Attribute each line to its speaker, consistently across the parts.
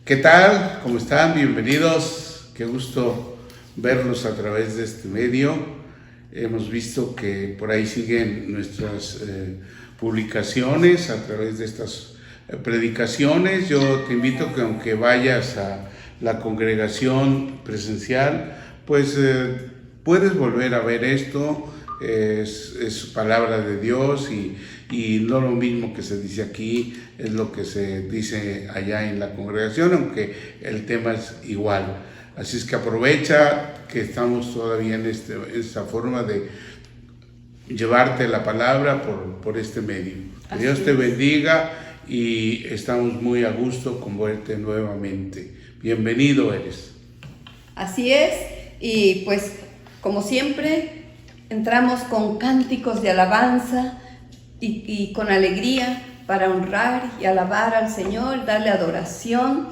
Speaker 1: ¿Qué tal? ¿Cómo están? Bienvenidos. Qué gusto verlos a través de este medio. Hemos visto que por ahí siguen nuestras publicaciones a través de estas predicaciones. Yo te invito que aunque vayas a la congregación presencial, pues puedes volver a ver esto. Es palabra de Dios y no lo mismo que se dice aquí es lo que se dice allá en la congregación, aunque el tema es igual. Así es que aprovecha que estamos todavía en esta forma de llevarte la palabra por este medio. Que Dios te bendiga y estamos muy a gusto con verte nuevamente. Bienvenido eres.
Speaker 2: Así es, y pues como siempre entramos con cánticos de alabanza y con alegría para honrar y alabar al Señor, darle adoración,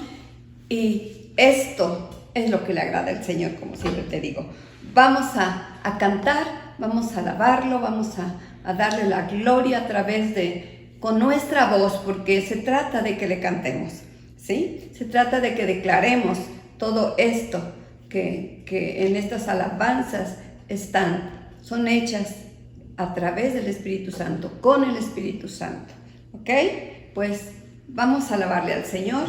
Speaker 2: y esto es lo que le agrada al Señor, como siempre te digo. Vamos a cantar, vamos a alabarlo, vamos a darle la gloria a través con nuestra voz, porque se trata de que le cantemos, ¿sí? Se trata de que declaremos todo esto que en estas alabanzas son hechas a través del Espíritu Santo, con el Espíritu Santo, ¿ok? Pues vamos a alabarle al Señor.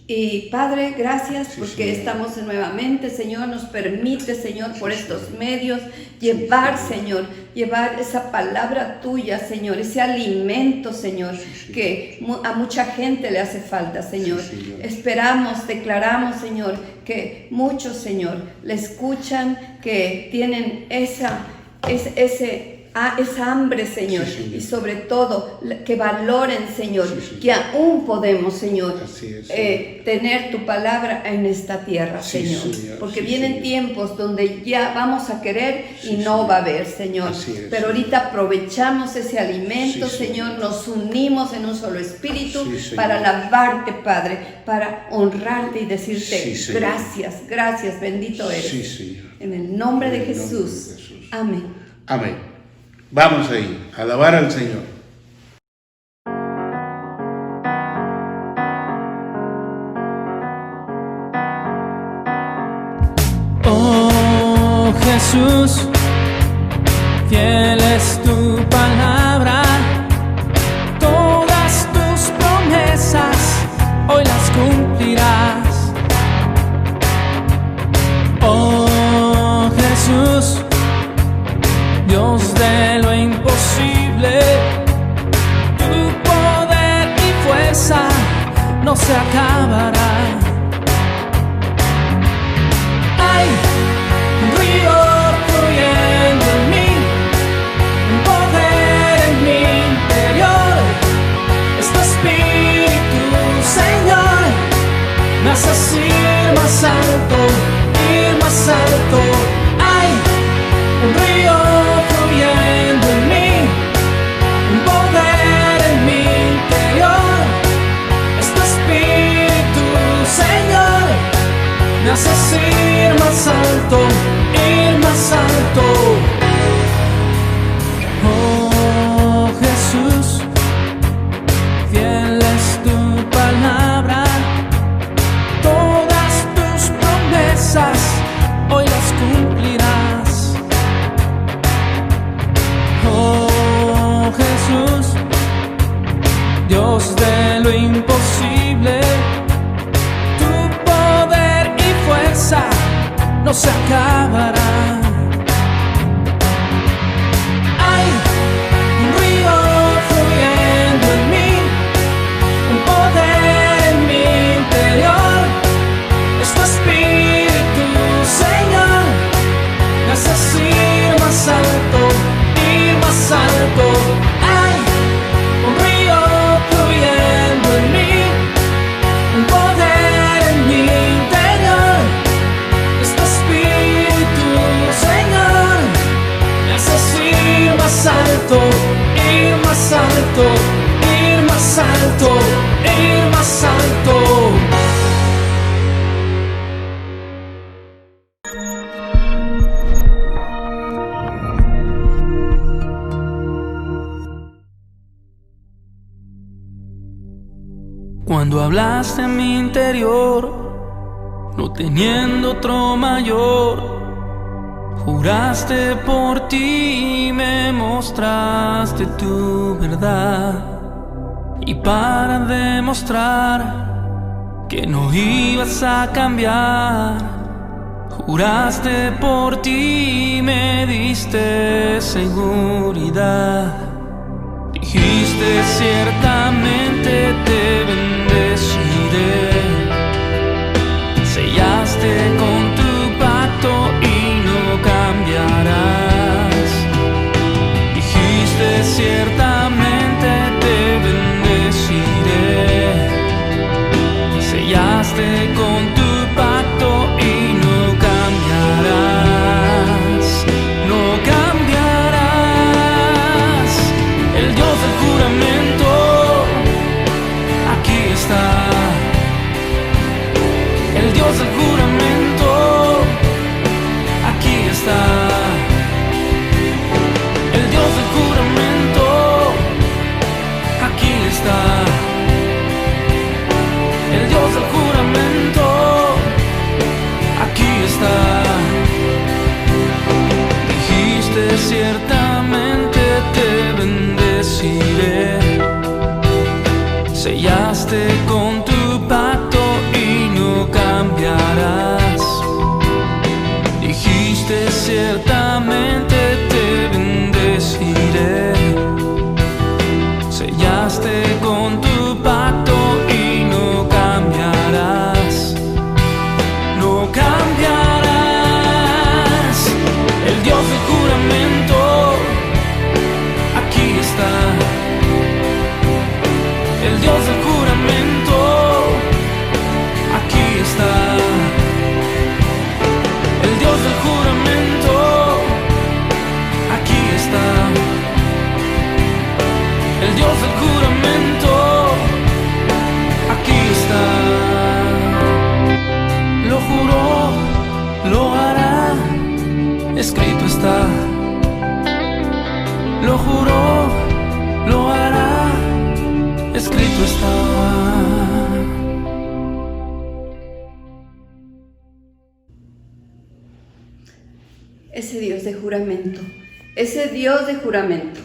Speaker 2: Y Padre, gracias porque estamos nuevamente, Señor, nos permite, Señor, por estos medios, llevar esa palabra tuya, Señor, ese alimento, Señor, que a mucha gente le hace falta, Señor. Esperamos, declaramos, Señor, que muchos, Señor, le escuchan, que tienen esa hambre, Señor, y sobre todo que valoren, Señor, que aún podemos, Señor, tener tu palabra en esta tierra, Señor, porque vienen tiempos donde ya vamos a querer y no va a haber, Señor, pero ahorita aprovechamos ese alimento, Señor, nos unimos en un solo espíritu para alabarte, Padre, para honrarte y decirte gracias, bendito eres, en el nombre de Jesús, amén.
Speaker 1: Amén. Vamos ahí, a alabar al Señor.
Speaker 3: Oh Jesús, fiel es tu palabra, todas tus promesas hoy las cumplirás. Oh Jesús, Dios de lo imposible, tu poder y fuerza no se acabará. Hay un río fluyendo en mí, un poder en mi interior. Este Espíritu, Señor, me haces ir más alto, ir más alto. Hay un río fluyendo en mí, un poder en mi interior. Este Espíritu, Señor, me haces ir más alto, ir más alto. Oh Jesús, fiel es tu palabra, todas tus promesas hoy las cumplirás. Oh Jesús, Dios de lo imposible, tu poder y fuerza no se acabará. Hay un río fluyendo en mí, un poder en mi interior. Es tu Espíritu, Señor, me haces ir más alto, ir más alto. Hay un río fluyendo en mí, un poder en mi interior. Es tu Espíritu, Señor, me haces ir más alto, ir más alto, ir más alto, ir más alto. Cuando hablaste en mi interior, no teniendo otro mayor, juraste por ti y me mostraste tu verdad. Y para demostrar que no ibas a cambiar, juraste por ti y me diste seguridad. Dijiste ciertamente te bendeciré, sellaste con tu pacto y no cambiarás. Dijiste ciertamente te bendeciré, sellaste con tu pacto y no cambiarás, no cambiarás. El Dios del juramento aquí está. El Dios del juramento aquí está. El Dios del juramento aquí está. El Dios del juramento aquí está. Dijiste ciertamente te bendeciré, sellaste con tu pacto y no cambiarás. Dijiste ciertamente te bendeciré, sellaste con tu pacto y no cambiarás, no cambiarás. El Dios del juramento aquí está. El Dios del juramento aquí está. El Dios del juramento aquí está. El Dios del juramento aquí está. Lo juró, lo hará, escrito está. Lo juró, lo hará, escrito está.
Speaker 2: Ese Dios de juramento, ese Dios de juramento.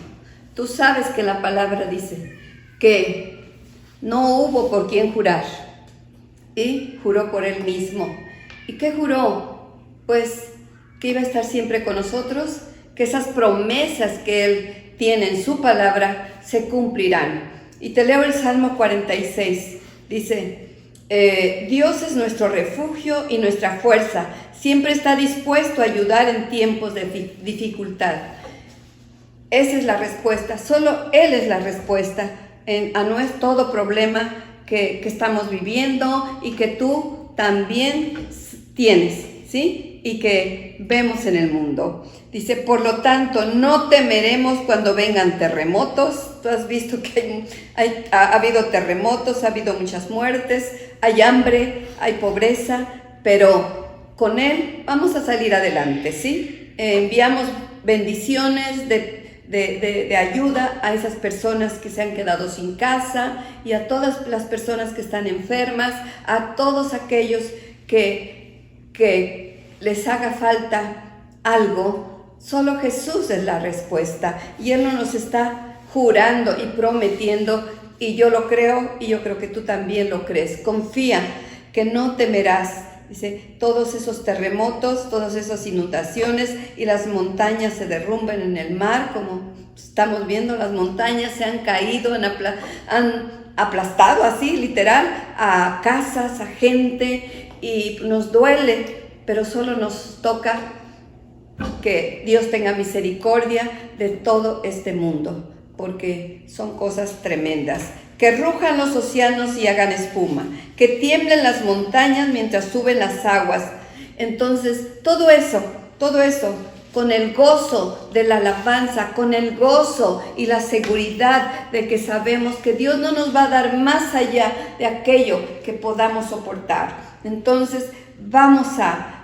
Speaker 2: Tú sabes que la palabra dice que no hubo por quien jurar y juró por él mismo. ¿Y qué juró? Pues que iba a estar siempre con nosotros, que esas promesas que él tiene en su palabra se cumplirán. Y te leo el Salmo 46, dice, Dios es nuestro refugio y nuestra fuerza, siempre está dispuesto a ayudar en tiempos de dificultad. Esa es la respuesta, solo Él es la respuesta a todo problema que estamos viviendo y que tú también tienes, ¿sí? Y que vemos en el mundo. Dice, por lo tanto, no temeremos cuando vengan terremotos. Tú has visto que ha habido terremotos, ha habido muchas muertes, hay hambre, hay pobreza, pero con Él vamos a salir adelante, ¿sí? Enviamos bendiciones de ayuda a esas personas que se han quedado sin casa y a todas las personas que están enfermas, a todos aquellos que les haga falta algo. Solo Jesús es la respuesta y Él no nos está jurando y prometiendo, y yo lo creo y yo creo que tú también lo crees. Confía que no temerás. Dice, todos esos terremotos, todas esas inundaciones y las montañas se derrumban en el mar, como estamos viendo, las montañas se han caído, han aplastado así, literal, a casas, a gente, y nos duele, pero solo nos toca que Dios tenga misericordia de todo este mundo, porque son cosas tremendas. Que rujan los océanos y hagan espuma, que tiemblen las montañas mientras suben las aguas. Entonces, todo eso, con el gozo de la alabanza, con el gozo y la seguridad de que sabemos que Dios no nos va a dar más allá de aquello que podamos soportar. Entonces, vamos a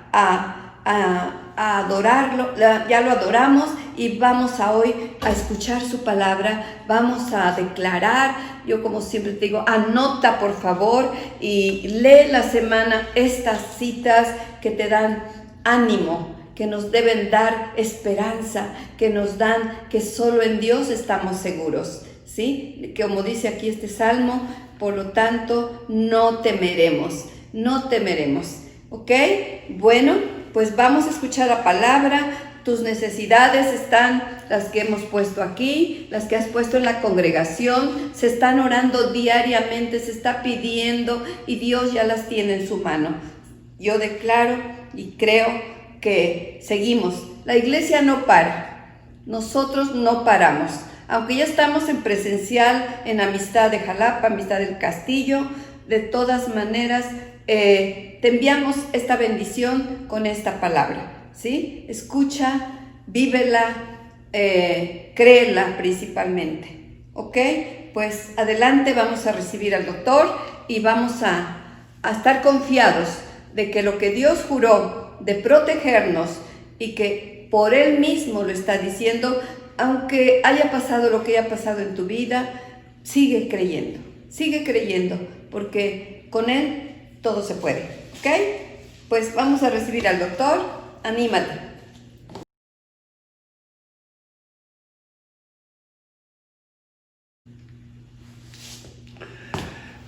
Speaker 2: adorarlo, ya lo adoramos y vamos a hoy a escuchar su palabra, vamos a declarar. Yo como siempre te digo, anota por favor y lee la semana estas citas que te dan ánimo, que nos deben dar esperanza, que nos dan que solo en Dios estamos seguros, ¿sí? Como dice aquí este salmo, por lo tanto no temeremos, ¿ok? Bueno, pues vamos a escuchar la palabra. Tus necesidades están las que hemos puesto aquí, las que has puesto en la congregación, se están orando diariamente, se está pidiendo y Dios ya las tiene en su mano. Yo declaro y creo que seguimos. La iglesia no para, nosotros no paramos. Aunque ya estamos en presencial, en Amistad de Jalapa, Amistad del Castillo, de todas maneras te enviamos esta bendición con esta palabra, ¿sí? Escucha, vívela, créela principalmente, ¿ok? Pues adelante, vamos a recibir al doctor y vamos a estar confiados de que lo que Dios juró de protegernos y que por Él mismo lo está diciendo, aunque haya pasado lo que haya pasado en tu vida, sigue creyendo, porque con Él todo se puede, ¿ok? Pues vamos a recibir al doctor, anímate.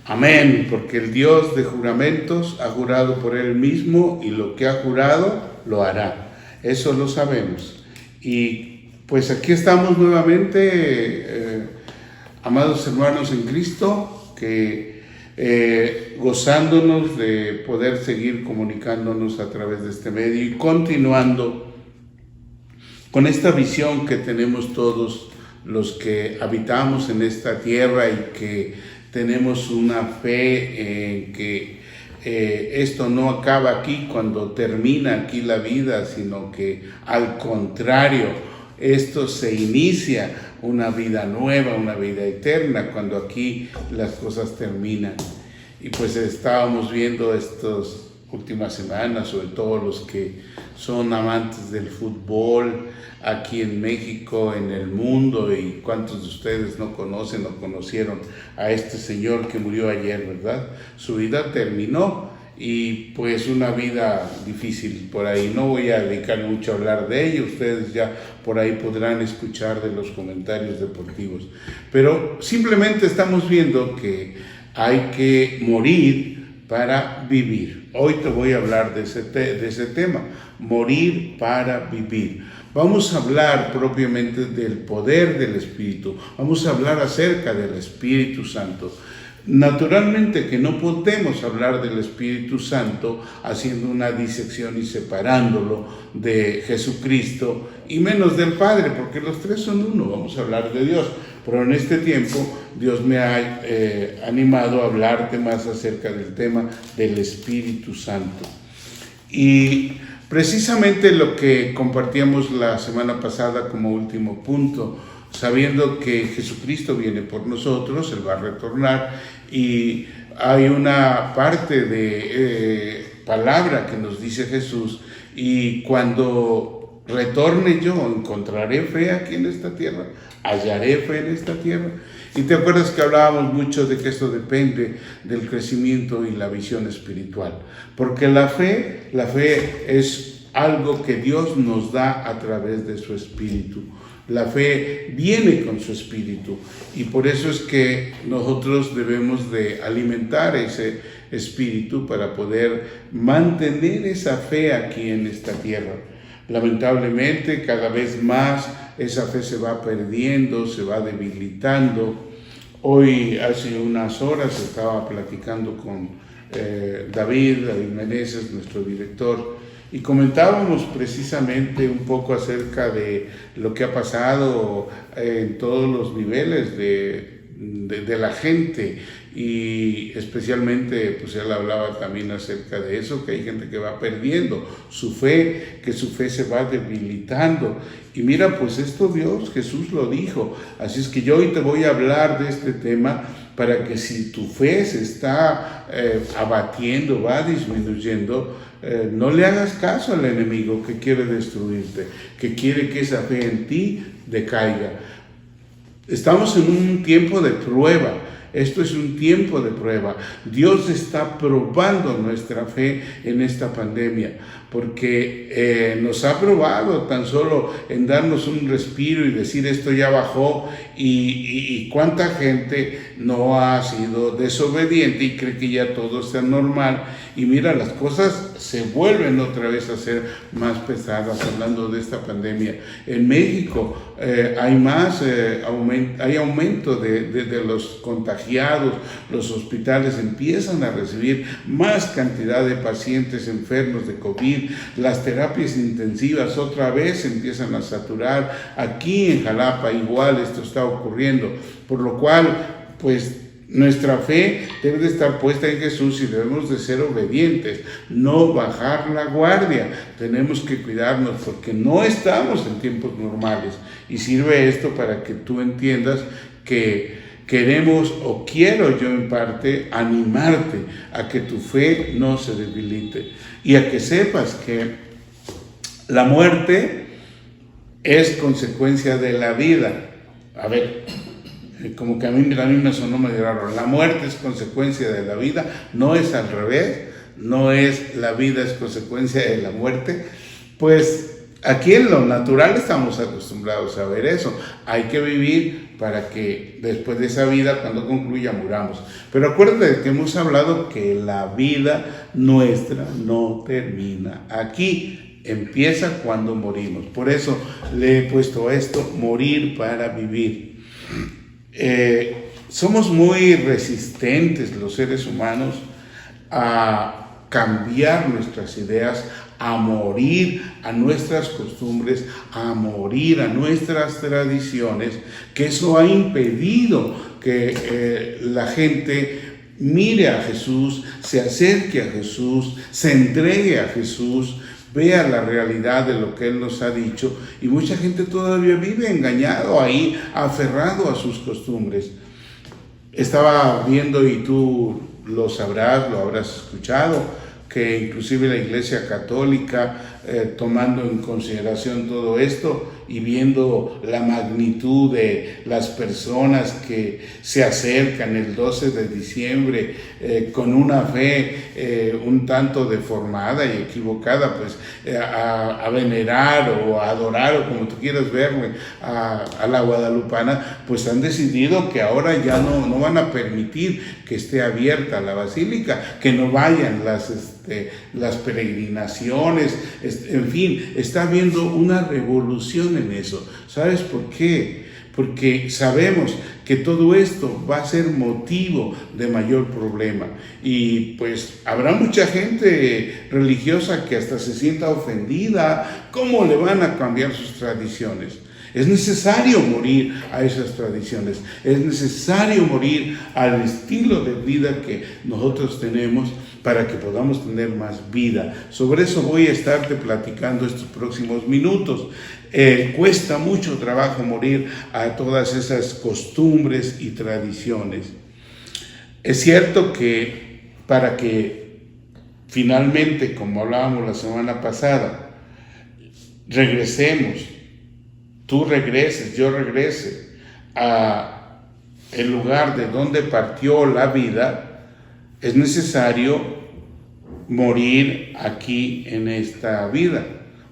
Speaker 1: Amén, porque el Dios de juramentos ha jurado por Él mismo y lo que ha jurado lo hará. Eso lo sabemos. Y pues aquí estamos nuevamente, amados hermanos en Cristo, que gozándonos de poder seguir comunicándonos a través de este medio y continuando con esta visión que tenemos todos los que habitamos en esta tierra y que tenemos una fe en que esto no acaba aquí cuando termina aquí la vida, sino que al contrario, esto se inicia una vida nueva, una vida eterna, cuando aquí las cosas terminan. Y pues estábamos viendo estas últimas semanas, sobre todo los que son amantes del fútbol aquí en México, en el mundo, y cuántos de ustedes no conocen o conocieron a este señor que murió ayer, ¿verdad? Su vida terminó y pues una vida difícil por ahí. No voy a dedicar mucho a hablar de ello, ustedes ya por ahí podrán escuchar de los comentarios deportivos, pero simplemente estamos viendo que hay que morir para vivir. Hoy te voy a hablar de ese tema, morir para vivir. Vamos a hablar propiamente del poder del Espíritu, vamos a hablar acerca del Espíritu Santo. Naturalmente que no podemos hablar del Espíritu Santo haciendo una disección y separándolo de Jesucristo y menos del Padre, porque los tres son uno. Vamos a hablar de Dios, pero en este tiempo Dios me ha animado a hablarte más acerca del tema del Espíritu Santo. Y precisamente lo que compartíamos la semana pasada como último punto, sabiendo que Jesucristo viene por nosotros, Él va a retornar, y hay una parte de palabra que nos dice Jesús, y cuando retorne yo, ¿encontraré fe aquí en esta tierra? ¿Hallaré fe en esta tierra? Y te acuerdas que hablábamos mucho de que esto depende del crecimiento y la visión espiritual, porque la fe es algo que Dios nos da a través de su Espíritu. La fe viene con su Espíritu y por eso es que nosotros debemos de alimentar ese Espíritu para poder mantener esa fe aquí en esta tierra. Lamentablemente, cada vez más esa fe se va perdiendo, se va debilitando. Hoy, hace unas horas, estaba platicando con David Meneses, nuestro director, y comentábamos precisamente un poco acerca de lo que ha pasado en todos los niveles de la gente, y especialmente pues él hablaba también acerca de eso, que hay gente que va perdiendo su fe, que su fe se va debilitando. Y mira, pues esto Dios, Jesús lo dijo, así es que yo hoy te voy a hablar de este tema para que si tu fe se está abatiendo, va disminuyendo, no le hagas caso al enemigo que quiere destruirte, que quiere que esa fe en ti decaiga. Estamos en un tiempo de prueba. Esto es un tiempo de prueba. Dios está probando nuestra fe en esta pandemia, porque nos ha probado tan solo en darnos un respiro y decir esto ya bajó, y cuánta gente no ha sido desobediente y cree que ya todo está normal, y mira, las cosas se vuelven otra vez a ser más pesadas. Hablando de esta pandemia en México, hay aumento de los contagiados. Los hospitales empiezan a recibir más cantidad de pacientes enfermos de COVID. Las terapias intensivas otra vez empiezan a saturar. Aquí en Jalapa igual esto está ocurriendo, por lo cual pues nuestra fe debe de estar puesta en Jesús y debemos de ser obedientes, no bajar la guardia. Tenemos que cuidarnos porque no estamos en tiempos normales, y sirve esto para que tú entiendas que queremos, o quiero yo en parte, animarte a que tu fe no se debilite y a que sepas que la muerte es consecuencia de la vida. A ver, como que a mí me sonó medio raro. La muerte es consecuencia de la vida, no es al revés, no es la vida es consecuencia de la muerte. Pues aquí en lo natural estamos acostumbrados a ver eso. Hay que vivir para que después de esa vida, cuando concluya, muramos. Pero acuérdate que hemos hablado que la vida nuestra no termina aquí, empieza cuando morimos. Por eso le he puesto esto, morir para vivir. Somos muy resistentes los seres humanos a cambiar nuestras ideas, a morir a nuestras costumbres, a morir a nuestras tradiciones, que eso ha impedido que la gente mire a Jesús, se acerque a Jesús, se entregue a Jesús, vea la realidad de lo que Él nos ha dicho, y mucha gente todavía vive engañado ahí, aferrado a sus costumbres. Estaba viendo, y tú lo sabrás, lo habrás escuchado, que inclusive la Iglesia Católica, tomando en consideración todo esto y viendo la magnitud de las personas que se acercan el 12 de diciembre con una fe un tanto deformada y equivocada, pues a venerar o a adorar, o como tú quieras verle, a la guadalupana, pues han decidido que ahora ya no van a permitir que esté abierta la basílica, que no vayan las peregrinaciones, en fin, está habiendo una revolución en eso. ¿Sabes por qué? Porque sabemos que todo esto va a ser motivo de mayor problema, y pues habrá mucha gente religiosa que hasta se sienta ofendida. ¿Cómo le van a cambiar sus tradiciones? Es necesario morir a esas tradiciones, es necesario morir al estilo de vida que nosotros tenemos para que podamos tener más vida. Sobre eso voy a estarte platicando estos próximos minutos. Cuesta mucho trabajo morir a todas esas costumbres y tradiciones. Es cierto que para que finalmente, como hablábamos la semana pasada, regresemos, tú regreses, yo regrese a el lugar de donde partió la vida, es necesario morir aquí en esta vida,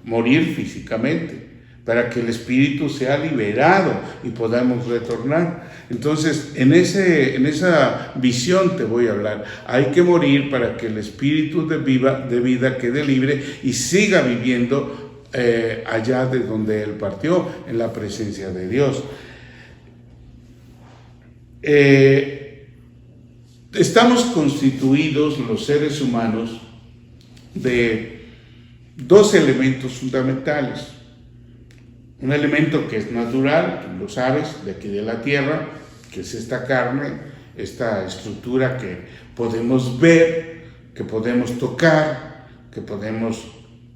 Speaker 1: morir físicamente, para que el espíritu sea liberado y podamos retornar. Entonces, en esa visión te voy a hablar. Hay que morir para que el espíritu de vida quede libre y siga viviendo allá de donde él partió, en la presencia de Dios. Estamos constituidos los seres humanos de dos elementos fundamentales. Un elemento que es natural, tú lo sabes, de aquí de la tierra, que es esta carne, esta estructura que podemos ver, que podemos tocar, que podemos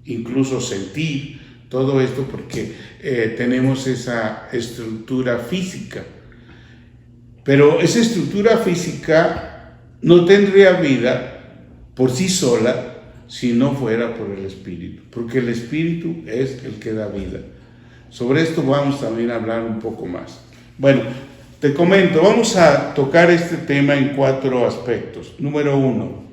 Speaker 1: incluso sentir, todo esto porque tenemos esa estructura física. Pero esa estructura física no tendría vida por sí sola si no fuera por el Espíritu, porque el Espíritu es el que da vida. Sobre esto vamos también a hablar un poco más. Bueno, te comento, vamos a tocar este tema en 4 aspectos. Número 1.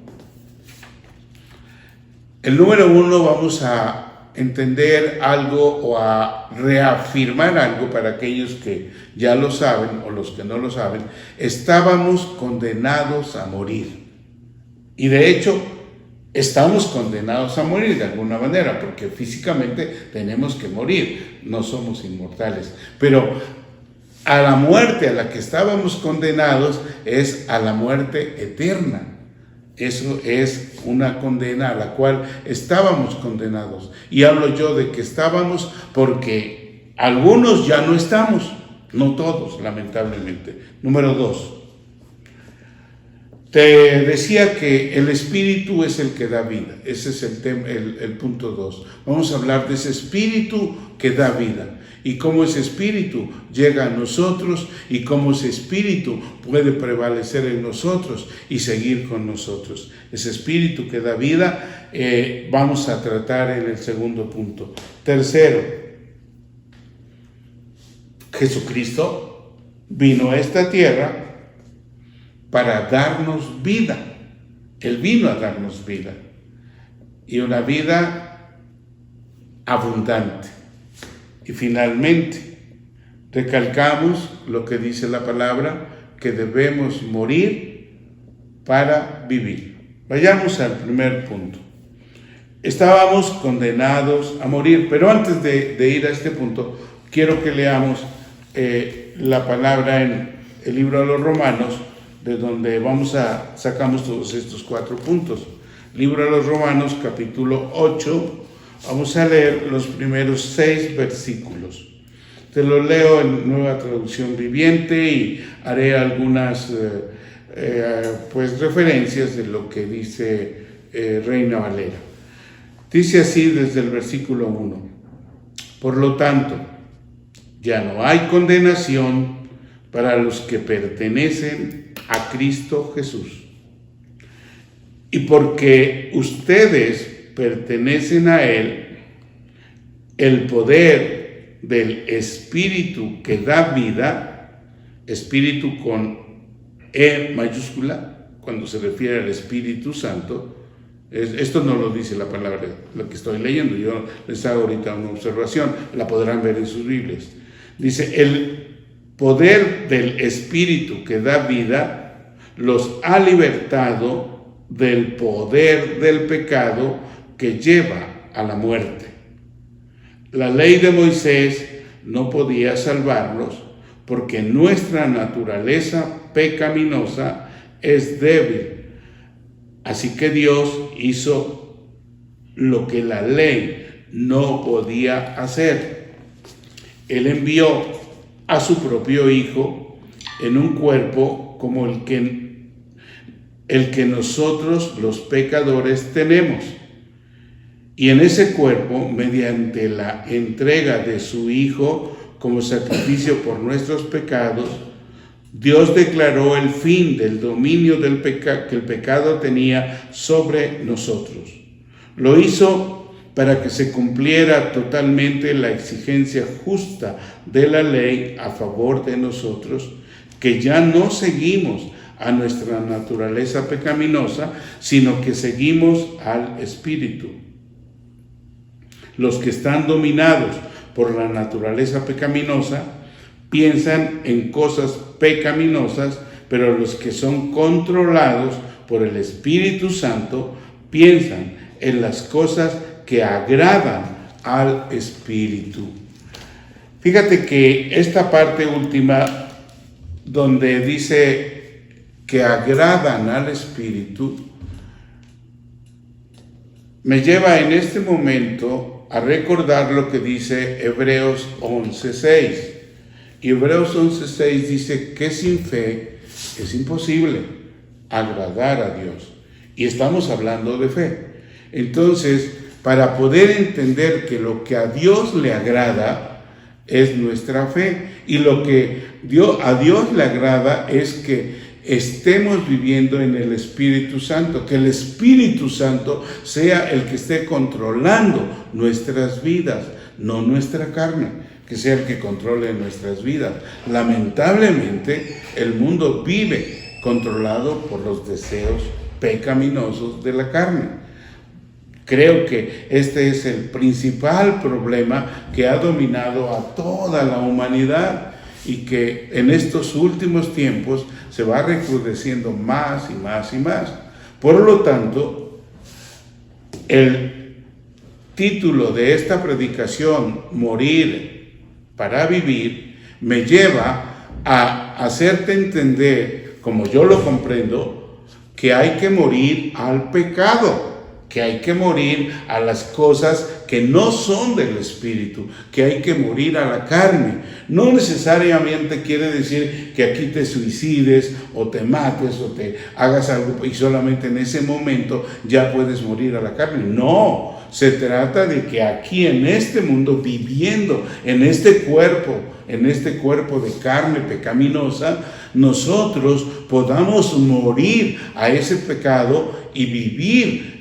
Speaker 1: El número 1 vamos a entender algo o a reafirmar algo para aquellos que ya lo saben o los que no lo saben. Estábamos condenados a morir. Y de hecho, estamos condenados a morir de alguna manera, porque físicamente tenemos que morir, no somos inmortales. Pero a la muerte a la que estábamos condenados es a la muerte eterna. Eso es una condena a la cual estábamos condenados. Y hablo yo de que estábamos porque algunos ya no estamos, no todos, lamentablemente. Número 2. Te decía que el Espíritu es el que da vida. Ese es el punto 2. Vamos a hablar de ese Espíritu que da vida. Y cómo ese Espíritu llega a nosotros y cómo ese Espíritu puede prevalecer en nosotros y seguir con nosotros. Ese Espíritu que da vida vamos a tratar en el segundo punto. Tercero, Jesucristo vino a esta tierra para darnos vida. Él vino a darnos vida. Y una vida abundante. Y finalmente, recalcamos lo que dice la palabra, que debemos morir para vivir. Vayamos al primer punto. Estábamos condenados a morir, pero antes de ir a este punto, quiero que leamos la palabra en el libro de los Romanos, de donde sacamos todos estos 4 puntos. Libro de los Romanos, capítulo 8, vamos a leer los primeros 6 versículos. Te lo leo en Nueva Traducción Viviente y haré algunas referencias de lo que dice Reina Valera. Dice así desde el versículo 1. Por lo tanto, ya no hay condenación para los que pertenecen a Cristo Jesús. Y porque ustedes pertenecen a Él, el poder del Espíritu que da vida, Espíritu con E mayúscula, cuando se refiere al Espíritu Santo, esto no lo dice la palabra, lo que estoy leyendo, yo les hago ahorita una observación, la podrán ver en sus Biblias. Dice, el poder del Espíritu que da vida los ha libertado del poder del pecado que lleva a la muerte. La ley de Moisés no podía salvarlos porque nuestra naturaleza pecaminosa es débil. Así que Dios hizo lo que la ley no podía hacer. Él envió a su propio Hijo en un cuerpo como el que nosotros los pecadores tenemos. Y en ese cuerpo, mediante la entrega de su Hijo como sacrificio por nuestros pecados, Dios declaró el fin del dominio que el pecado tenía sobre nosotros. Lo hizo para que se cumpliera totalmente la exigencia justa de la ley a favor de nosotros, que ya no seguimos a nuestra naturaleza pecaminosa, sino que seguimos al Espíritu. Los que están dominados por la naturaleza pecaminosa piensan en cosas pecaminosas, pero los que son controlados por el Espíritu Santo piensan en las cosas que agradan al Espíritu. Fíjate que esta parte última, donde dice que agradan al Espíritu, me lleva en este momento a recordar lo que dice Hebreos 11:6. Y Hebreos 11:6 dice que sin fe es imposible agradar a Dios. Y estamos hablando de fe. Entonces, para poder entender que lo que a Dios le agrada es nuestra fe. Y lo que a Dios le agrada es que estemos viviendo en el Espíritu Santo, que el Espíritu Santo sea el que esté controlando nuestras vidas, no nuestra carne, que sea el que controle nuestras vidas. Lamentablemente, el mundo vive controlado por los deseos pecaminosos de la carne. Creo que este es el principal problema que ha dominado a toda la humanidad y que en estos últimos tiempos se va recrudeciendo más y más y más. Por lo tanto, el título de esta predicación, Morir para Vivir, me lleva a hacerte entender, como yo lo comprendo, que hay que morir al pecado, que hay que morir a las cosas que no son del Espíritu, que hay que morir a la carne. No necesariamente quiere decir que aquí te suicides o te mates o te hagas algo y solamente en ese momento ya puedes morir a la carne. No, se trata de que aquí en este mundo, viviendo en este cuerpo de carne pecaminosa, nosotros podamos morir a ese pecado y vivir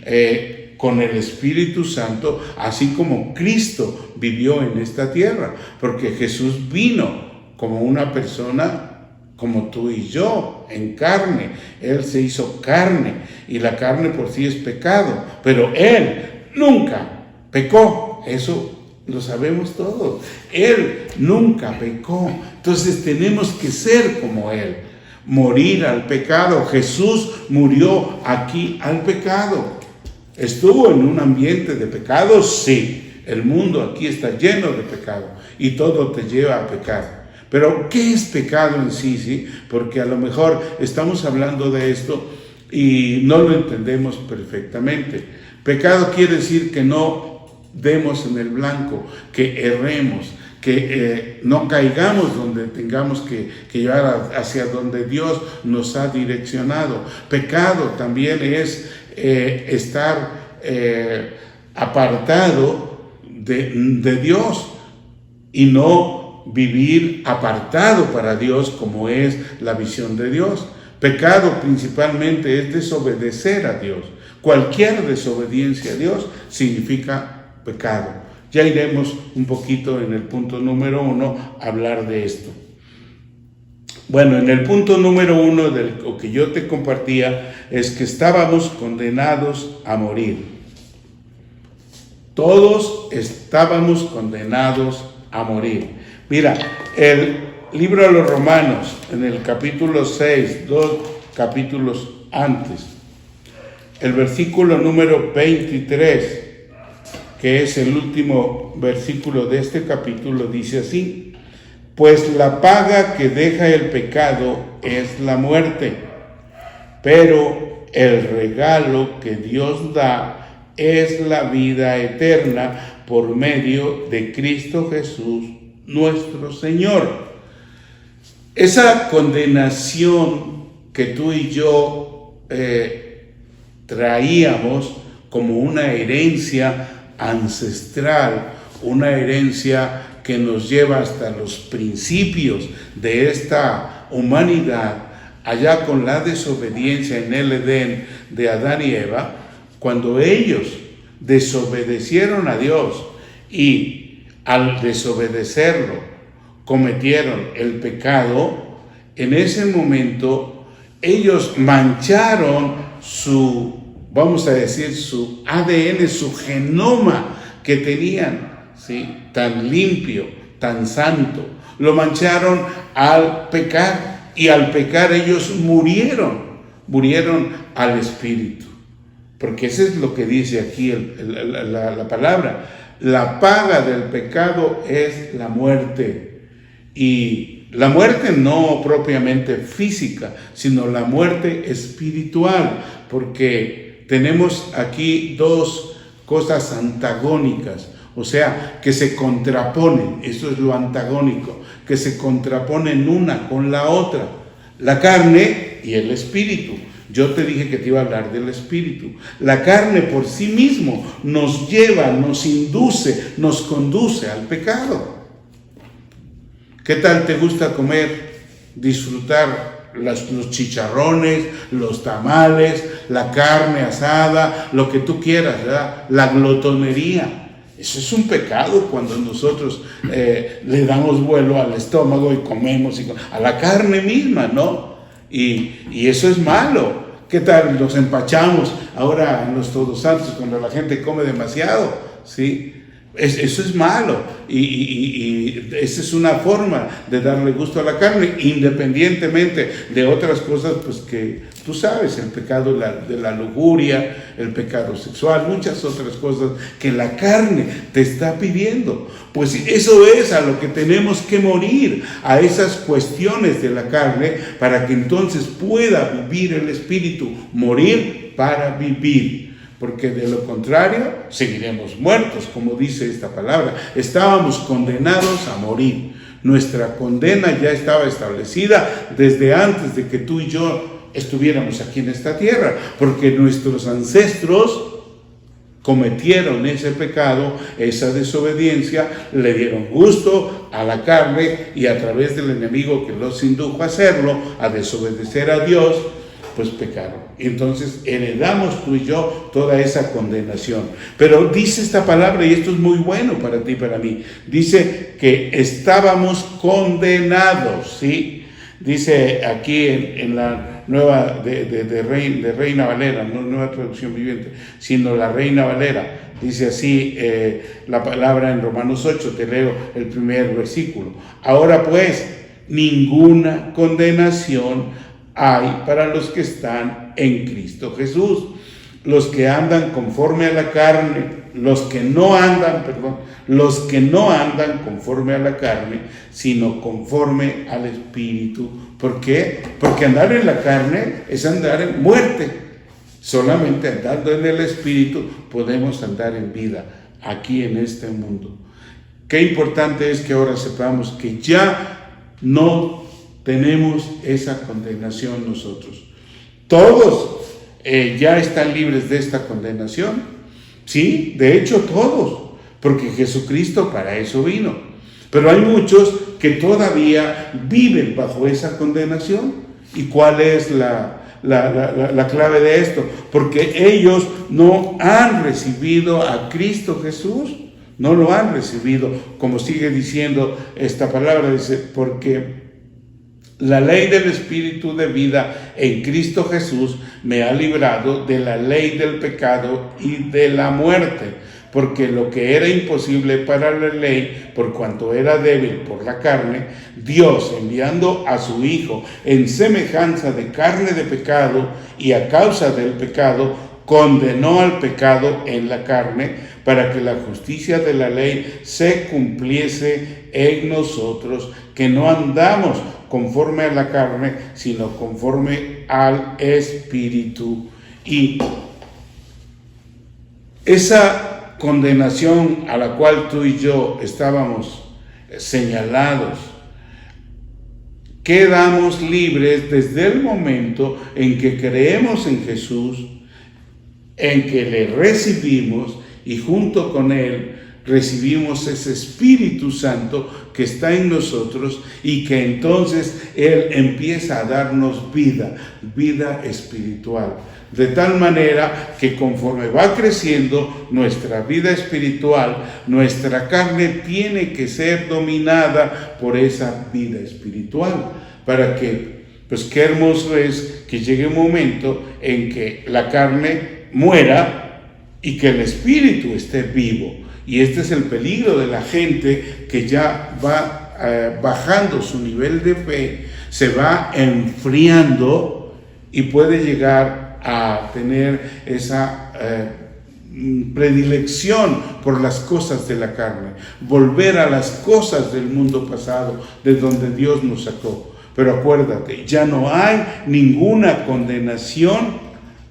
Speaker 1: con el Espíritu Santo, así como Cristo vivió en esta tierra, porque Jesús vino como una persona como tú y yo, en carne. Él se hizo carne, y la carne por sí es pecado, pero Él nunca pecó. Eso lo sabemos todos. Él nunca pecó. Entonces tenemos que ser como Él, morir al pecado. Jesús murió aquí al pecado. ¿Estuvo en un ambiente de pecado? Sí. El mundo aquí está lleno de pecado y todo te lleva a pecar. Pero ¿qué es pecado en sí? ¿Sí? Porque a lo mejor estamos hablando de esto y no lo entendemos perfectamente. Pecado quiere decir que no demos en el blanco, que erremos, que no caigamos donde tengamos que llevar, hacia donde Dios nos ha direccionado. Pecado también es estar apartado de Dios y no vivir apartado para Dios, como es la visión de Dios. Pecado principalmente es desobedecer a Dios. Cualquier desobediencia a Dios significa pecado. Ya iremos un poquito en el punto número 1 a hablar de esto. Bueno, en el punto número 1 de lo que yo te compartía es que estábamos condenados a morir. Todos estábamos condenados a morir. Mira, el libro de los Romanos, en el capítulo 6, 2 capítulos antes, el versículo número 23, que es el último versículo de este capítulo, dice así: pues la paga que deja el pecado es la muerte, pero el regalo que Dios da es la vida eterna por medio de Cristo Jesús, nuestro Señor. Esa condenación que tú y yo traíamos como una herencia ancestral, una herencia que nos lleva hasta los principios de esta humanidad, allá con la desobediencia en el Edén de Adán y Eva, cuando ellos desobedecieron a Dios y al desobedecerlo cometieron el pecado. En ese momento ellos mancharon su, vamos a decir, su ADN, su genoma que tenían, ¿sí?, tan limpio, tan santo. Lo mancharon al pecar, y al pecar ellos murieron al espíritu. Porque eso es lo que dice aquí la palabra. La paga del pecado es la muerte. Y la muerte no propiamente física, sino la muerte espiritual. Porque tenemos aquí dos cosas antagónicas. O sea, que se contraponen. Eso es lo antagónico. Que se contraponen una con la otra. La carne y el espíritu. Yo te dije que te iba a hablar del espíritu. La carne por sí mismo nos lleva, nos induce, nos conduce al pecado. ¿Qué tal te gusta comer, disfrutar los chicharrones, los tamales, la carne asada, lo que tú quieras, ¿verdad? La glotonería. Eso es un pecado cuando nosotros le damos vuelo al estómago y comemos a la carne misma, ¿no? Y eso es malo. ¿Qué tal nos empachamos ahora en los Todos Santos cuando la gente come demasiado? ¿Sí? Eso es malo y esa es una forma de darle gusto a la carne, independientemente de otras cosas, pues que tú sabes, el pecado de la lujuria, el pecado sexual, muchas otras cosas que la carne te está pidiendo. Pues eso es a lo que tenemos que morir, a esas cuestiones de la carne, para que entonces pueda vivir el espíritu, morir para vivir. Porque de lo contrario seguiremos muertos, como dice esta palabra. Estábamos condenados a morir. Nuestra condena ya estaba establecida desde antes de que tú y yo estuviéramos aquí en esta tierra, porque nuestros ancestros cometieron ese pecado, esa desobediencia, le dieron gusto a la carne y a través del enemigo que los indujo a hacerlo, a desobedecer a Dios, pues pecaron. Entonces heredamos tú y yo toda esa condenación. Pero dice esta palabra, y esto es muy bueno para ti y para mí, dice que estábamos condenados, ¿sí? Dice aquí en la nueva de Reina Valera, no nueva traducción viviente, sino la Reina Valera, dice así la palabra en Romanos 8, te leo el primer versículo. Ahora pues, ninguna condenación hay para los que están en Cristo Jesús, los que andan conforme a la carne, los que no andan conforme a la carne, sino conforme al Espíritu. ¿Por qué? Porque andar en la carne es andar en muerte. Solamente andando en el Espíritu podemos andar en vida aquí en este mundo. Qué importante es que ahora sepamos que ya no tenemos esa condenación nosotros. Todos ya están libres de esta condenación. Sí, de hecho todos, porque Jesucristo para eso vino. Pero hay muchos que todavía viven bajo esa condenación. ¿Y cuál es la clave de esto? Porque ellos no han recibido a Cristo Jesús. No lo han recibido, como sigue diciendo esta palabra, dice, porque la ley del Espíritu de vida en Cristo Jesús me ha librado de la ley del pecado y de la muerte, porque lo que era imposible para la ley, por cuanto era débil por la carne, Dios, enviando a su Hijo en semejanza de carne de pecado y a causa del pecado, condenó al pecado en la carne, para que la justicia de la ley se cumpliese en nosotros, que no andamos conforme a la carne, sino conforme al Espíritu. Y esa condenación a la cual tú y yo estábamos señalados, quedamos libres desde el momento en que creemos en Jesús, en que le recibimos y junto con Él recibimos ese Espíritu Santo que está en nosotros y que entonces Él empieza a darnos vida espiritual. De tal manera que conforme va creciendo nuestra vida espiritual, nuestra carne tiene que ser dominada por esa vida espiritual. Para que, pues qué hermoso es que llegue un momento en que la carne muera y que el espíritu esté vivo. Y este es el peligro de la gente que ya va bajando su nivel de fe, se va enfriando y puede llegar a tener esa predilección por las cosas de la carne, volver a las cosas del mundo pasado, de donde Dios nos sacó. Pero acuérdate, ya no hay ninguna condenación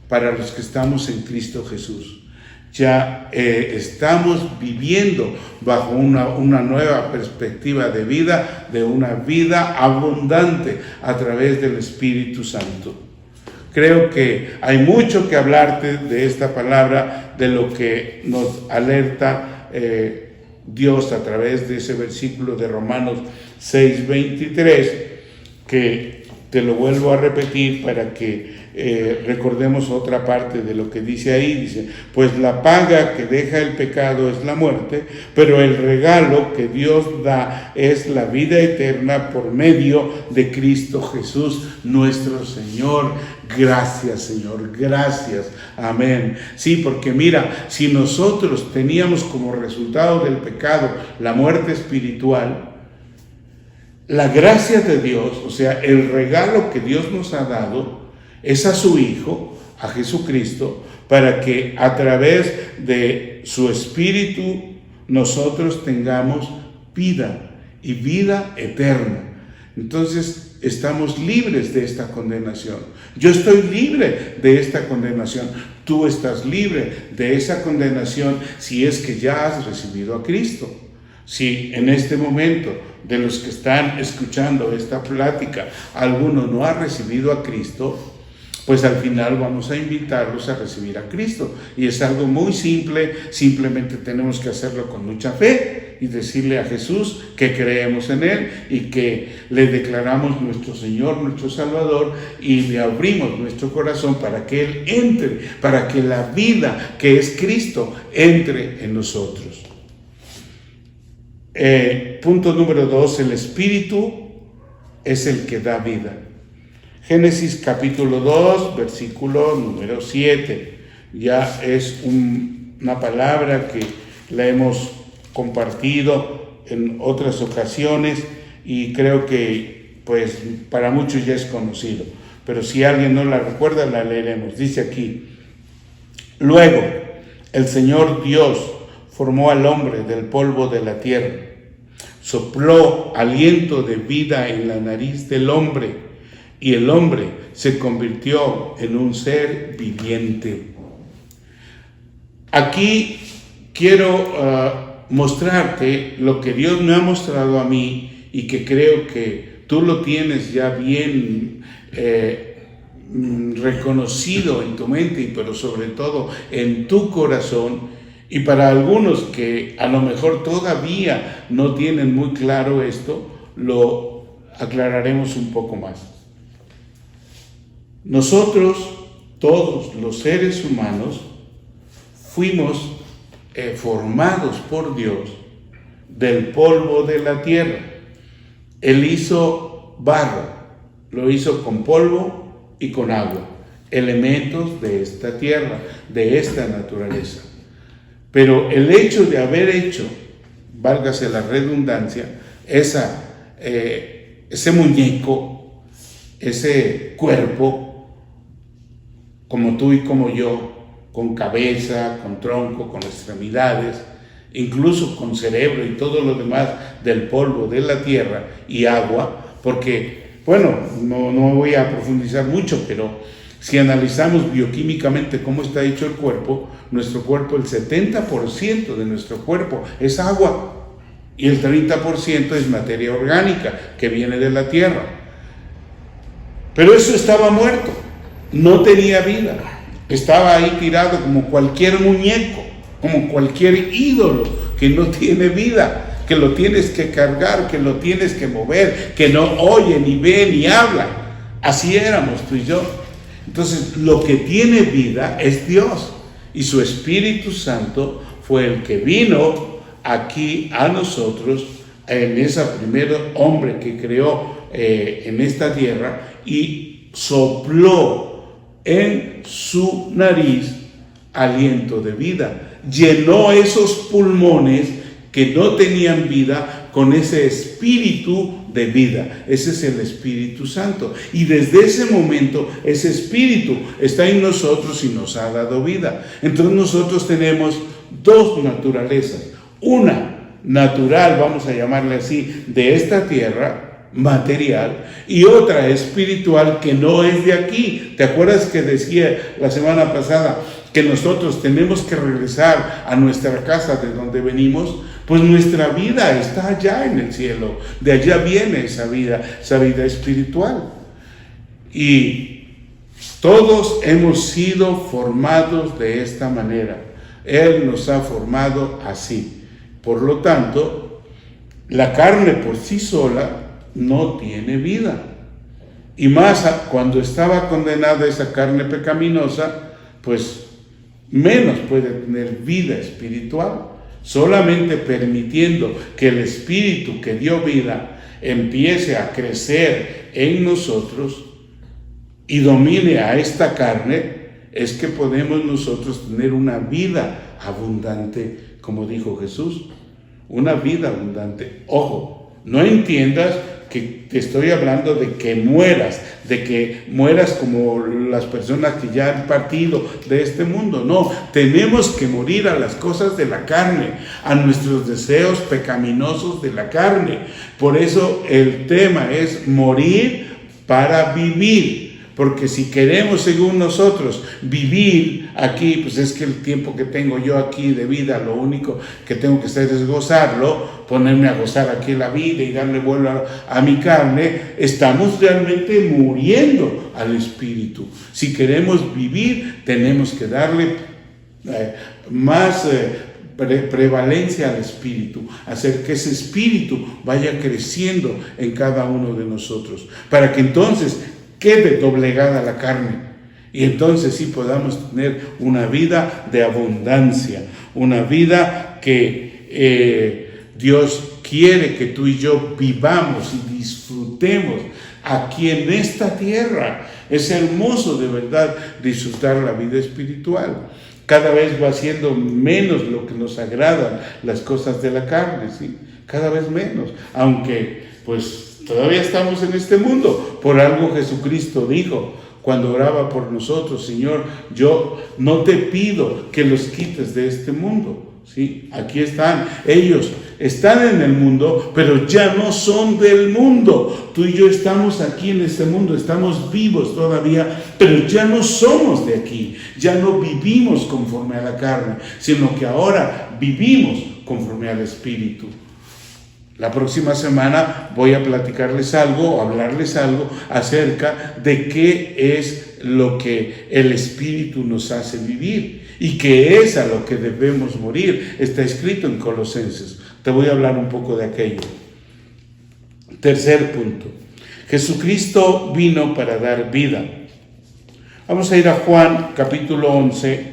Speaker 1: para los que estamos en Cristo Jesús. Ya estamos viviendo bajo una nueva perspectiva de vida, de una vida abundante a través del Espíritu Santo. Creo que hay mucho que hablarte de esta palabra, de lo que nos alerta Dios a través de ese versículo de Romanos 6:23, que te lo vuelvo a repetir para que recordemos otra parte de lo que dice ahí. Dice: pues la paga que deja el pecado es la muerte, pero el regalo que Dios da es la vida eterna por medio de Cristo Jesús nuestro Señor. Gracias, Señor, gracias, amén. Sí, porque mira, si nosotros teníamos como resultado del pecado la muerte espiritual, la gracia de Dios, o sea, el regalo que Dios nos ha dado, es a su Hijo, a Jesucristo, para que a través de su Espíritu nosotros tengamos vida y vida eterna. Entonces estamos libres de esta condenación. Yo estoy libre de esta condenación. Tú estás libre de esa condenación si es que ya has recibido a Cristo. Si en este momento, de los que están escuchando esta plática, alguno no ha recibido a Cristo, pues al final vamos a invitarlos a recibir a Cristo. Y es algo muy simple, simplemente tenemos que hacerlo con mucha fe y decirle a Jesús que creemos en Él y que le declaramos nuestro Señor, nuestro Salvador, y le abrimos nuestro corazón para que Él entre, para que la vida que es Cristo entre en nosotros. Punto número 2, el Espíritu es el que da vida. Génesis capítulo 2, versículo número 7. Ya es una palabra que la hemos compartido en otras ocasiones y creo que pues para muchos ya es conocido. Pero si alguien no la recuerda, la leeremos. Dice aquí: luego el Señor Dios formó al hombre del polvo de la tierra, sopló aliento de vida en la nariz del hombre, y el hombre se convirtió en un ser viviente. Aquí quiero mostrarte lo que Dios me ha mostrado a mí y que creo que tú lo tienes ya bien reconocido en tu mente, pero sobre todo en tu corazón. Y para algunos que a lo mejor todavía no tienen muy claro esto, lo aclararemos un poco más. Nosotros, todos los seres humanos, fuimos formados por Dios del polvo de la tierra. Él hizo barro, lo hizo con polvo y con agua, elementos de esta tierra, de esta naturaleza. Pero el hecho de haber hecho, válgase la redundancia, ese muñeco, ese cuerpo, como tú y como yo, con cabeza, con tronco, con extremidades, incluso con cerebro y todo lo demás del polvo de la tierra y agua, porque, bueno, no voy a profundizar mucho, pero si analizamos bioquímicamente cómo está hecho el cuerpo, nuestro cuerpo, el 70% de nuestro cuerpo es agua y el 30% es materia orgánica que viene de la tierra. Pero eso estaba muerto, no tenía vida, estaba ahí tirado como cualquier muñeco, como cualquier ídolo que no tiene vida, que lo tienes que cargar, que lo tienes que mover, que no oye, ni ve, ni habla. Así éramos tú y yo. Entonces, lo que tiene vida es Dios, y su Espíritu Santo fue el que vino aquí a nosotros, en esa primer hombre que creó en esta tierra, y sopló en su nariz aliento de vida. Llenó esos pulmones que no tenían vida con ese espíritu de vida. Ese es el Espíritu Santo. Y desde ese momento, ese espíritu está en nosotros y nos ha dado vida. Entonces nosotros tenemos dos naturalezas. Una natural, vamos a llamarle así, de esta tierra, material, y otra espiritual que no es de aquí. ¿Te acuerdas que decía la semana pasada que nosotros tenemos que regresar a nuestra casa de donde venimos? Pues nuestra vida está allá en el cielo, de allá viene esa vida espiritual. Y todos hemos sido formados de esta manera. Él nos ha formado así. Por lo tanto, La carne por sí sola no tiene vida. Y más cuando estaba condenada esa carne pecaminosa, pues menos puede tener vida espiritual. Solamente permitiendo que el Espíritu que dio vida empiece a crecer en nosotros y domine a esta carne, es que podemos nosotros tener una vida abundante, como dijo Jesús, una vida abundante. Ojo, no entiendas que te estoy hablando de que mueras como las personas que ya han partido de este mundo. No, tenemos que morir a las cosas de la carne, a nuestros deseos pecaminosos de la carne. Por eso el tema es morir para vivir. Porque si queremos, según nosotros, vivir aquí, pues es que el tiempo que tengo yo aquí de vida, lo único que tengo que hacer es gozarlo, ponerme a gozar aquí la vida y darle vuelo a mi carne, estamos realmente muriendo al espíritu. Si queremos vivir, tenemos que darle más prevalencia al espíritu, hacer que ese espíritu vaya creciendo en cada uno de nosotros, para que entonces quede doblegada la carne y entonces sí podamos tener una vida de abundancia, una vida que Dios quiere que tú y yo vivamos y disfrutemos aquí en esta tierra. Es hermoso de verdad disfrutar la vida espiritual. Cada vez va siendo menos lo que nos agradan las cosas de la carne, ¿sí? Cada vez menos, aunque pues todavía estamos en este mundo. Por algo Jesucristo dijo cuando oraba por nosotros: Señor, yo no te pido que los quites de este mundo. ¿Sí? Aquí están, ellos están en el mundo, pero ya no son del mundo. Tú y yo estamos aquí en este mundo, estamos vivos todavía, pero ya no somos de aquí. Ya no vivimos conforme a la carne, sino que ahora vivimos conforme al Espíritu. La próxima semana voy a platicarles algo, hablarles algo acerca de qué es lo que el Espíritu nos hace vivir y qué es a lo que debemos morir. Está escrito en Colosenses. Te voy a hablar un poco de aquello. Tercer punto. Jesucristo vino para dar vida. Vamos a ir a Juan capítulo 11,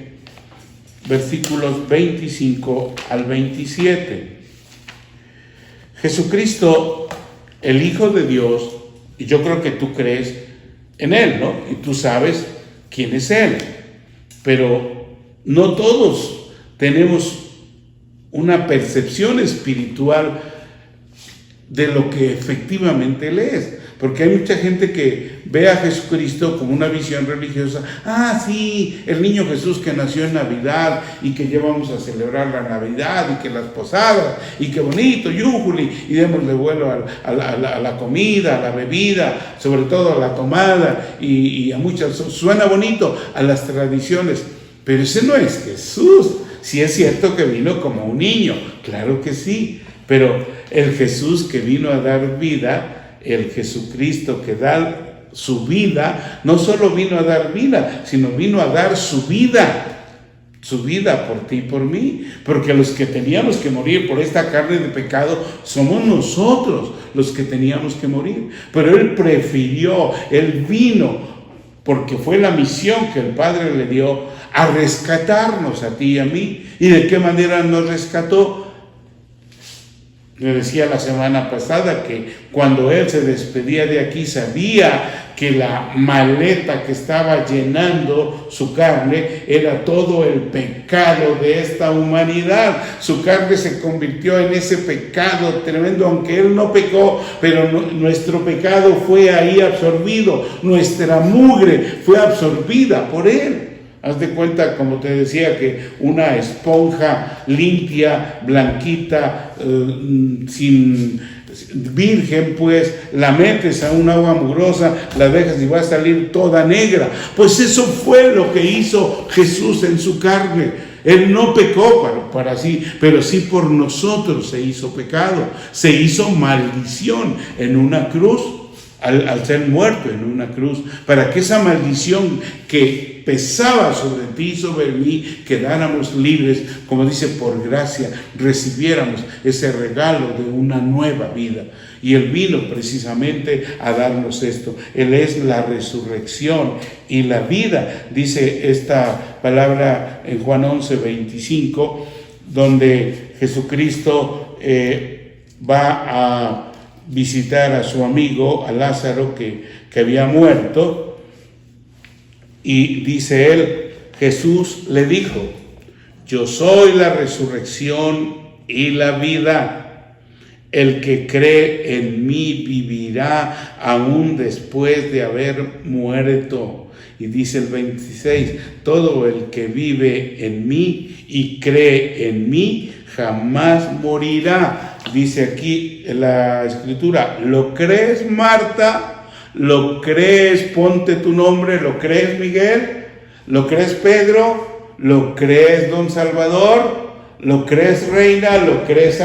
Speaker 1: versículos 25 al 27. Jesucristo, el Hijo de Dios, y yo creo que tú crees en Él, ¿no? Y tú sabes quién es Él. Pero no todos tenemos una percepción espiritual de lo que efectivamente Él es. Porque hay mucha gente que ve a Jesucristo como una visión religiosa. Ah, sí, el niño Jesús que nació en Navidad y que ya vamos a celebrar la Navidad y que las posadas y qué bonito, yújuli, y démosle vuelo a la comida, a la bebida, sobre todo a la tomada y a muchas. Suena bonito a las tradiciones, pero ese no es Jesús. Sí es cierto que vino como un niño, claro que sí, pero el Jesús que vino a dar vida, el Jesucristo que da su vida, no solo vino a dar vida, sino vino a dar su vida por ti y por mí, porque los que teníamos que morir por esta carne de pecado somos nosotros los que teníamos que morir, pero Él prefirió, Él vino, porque fue la misión que el Padre le dio, a rescatarnos a ti y a mí. ¿Y de qué manera nos rescató? Le decía la semana pasada que cuando Él se despedía de aquí sabía que la maleta que estaba llenando su carne era todo el pecado de esta humanidad. Su carne se convirtió en ese pecado tremendo, aunque Él no pecó, pero nuestro pecado fue ahí absorbido, nuestra mugre fue absorbida por Él. Haz de cuenta, como te decía, que una esponja limpia, blanquita, sin virgen, pues la metes a un agua mugrosa, la dejas y va a salir toda negra. Pues eso fue lo que hizo Jesús en su carne. Él no pecó para sí, pero sí por nosotros se hizo pecado, se hizo maldición en una cruz. al ser muerto en una cruz, para que esa maldición que pesaba sobre ti y sobre mí, quedáramos libres, como dice, por gracia, recibiéramos ese regalo de una nueva vida. Y Él vino precisamente a darnos esto. Él es la resurrección y la vida, dice esta palabra en Juan 11:25, donde Jesucristo va a visitar a su amigo, a Lázaro, que había muerto, y dice él, Jesús le dijo, yo soy la resurrección y la vida. El que cree en mí vivirá aún después de haber muerto. Y dice el 26, todo el que vive en mí y cree en mí jamás morirá. Dice aquí la Escritura, ¿lo crees, Marta? ¿Lo crees? Ponte tu nombre. ¿Lo crees, Miguel? ¿Lo crees, Pedro? ¿Lo crees, don Salvador? ¿Lo crees, Reina? ¿Lo crees,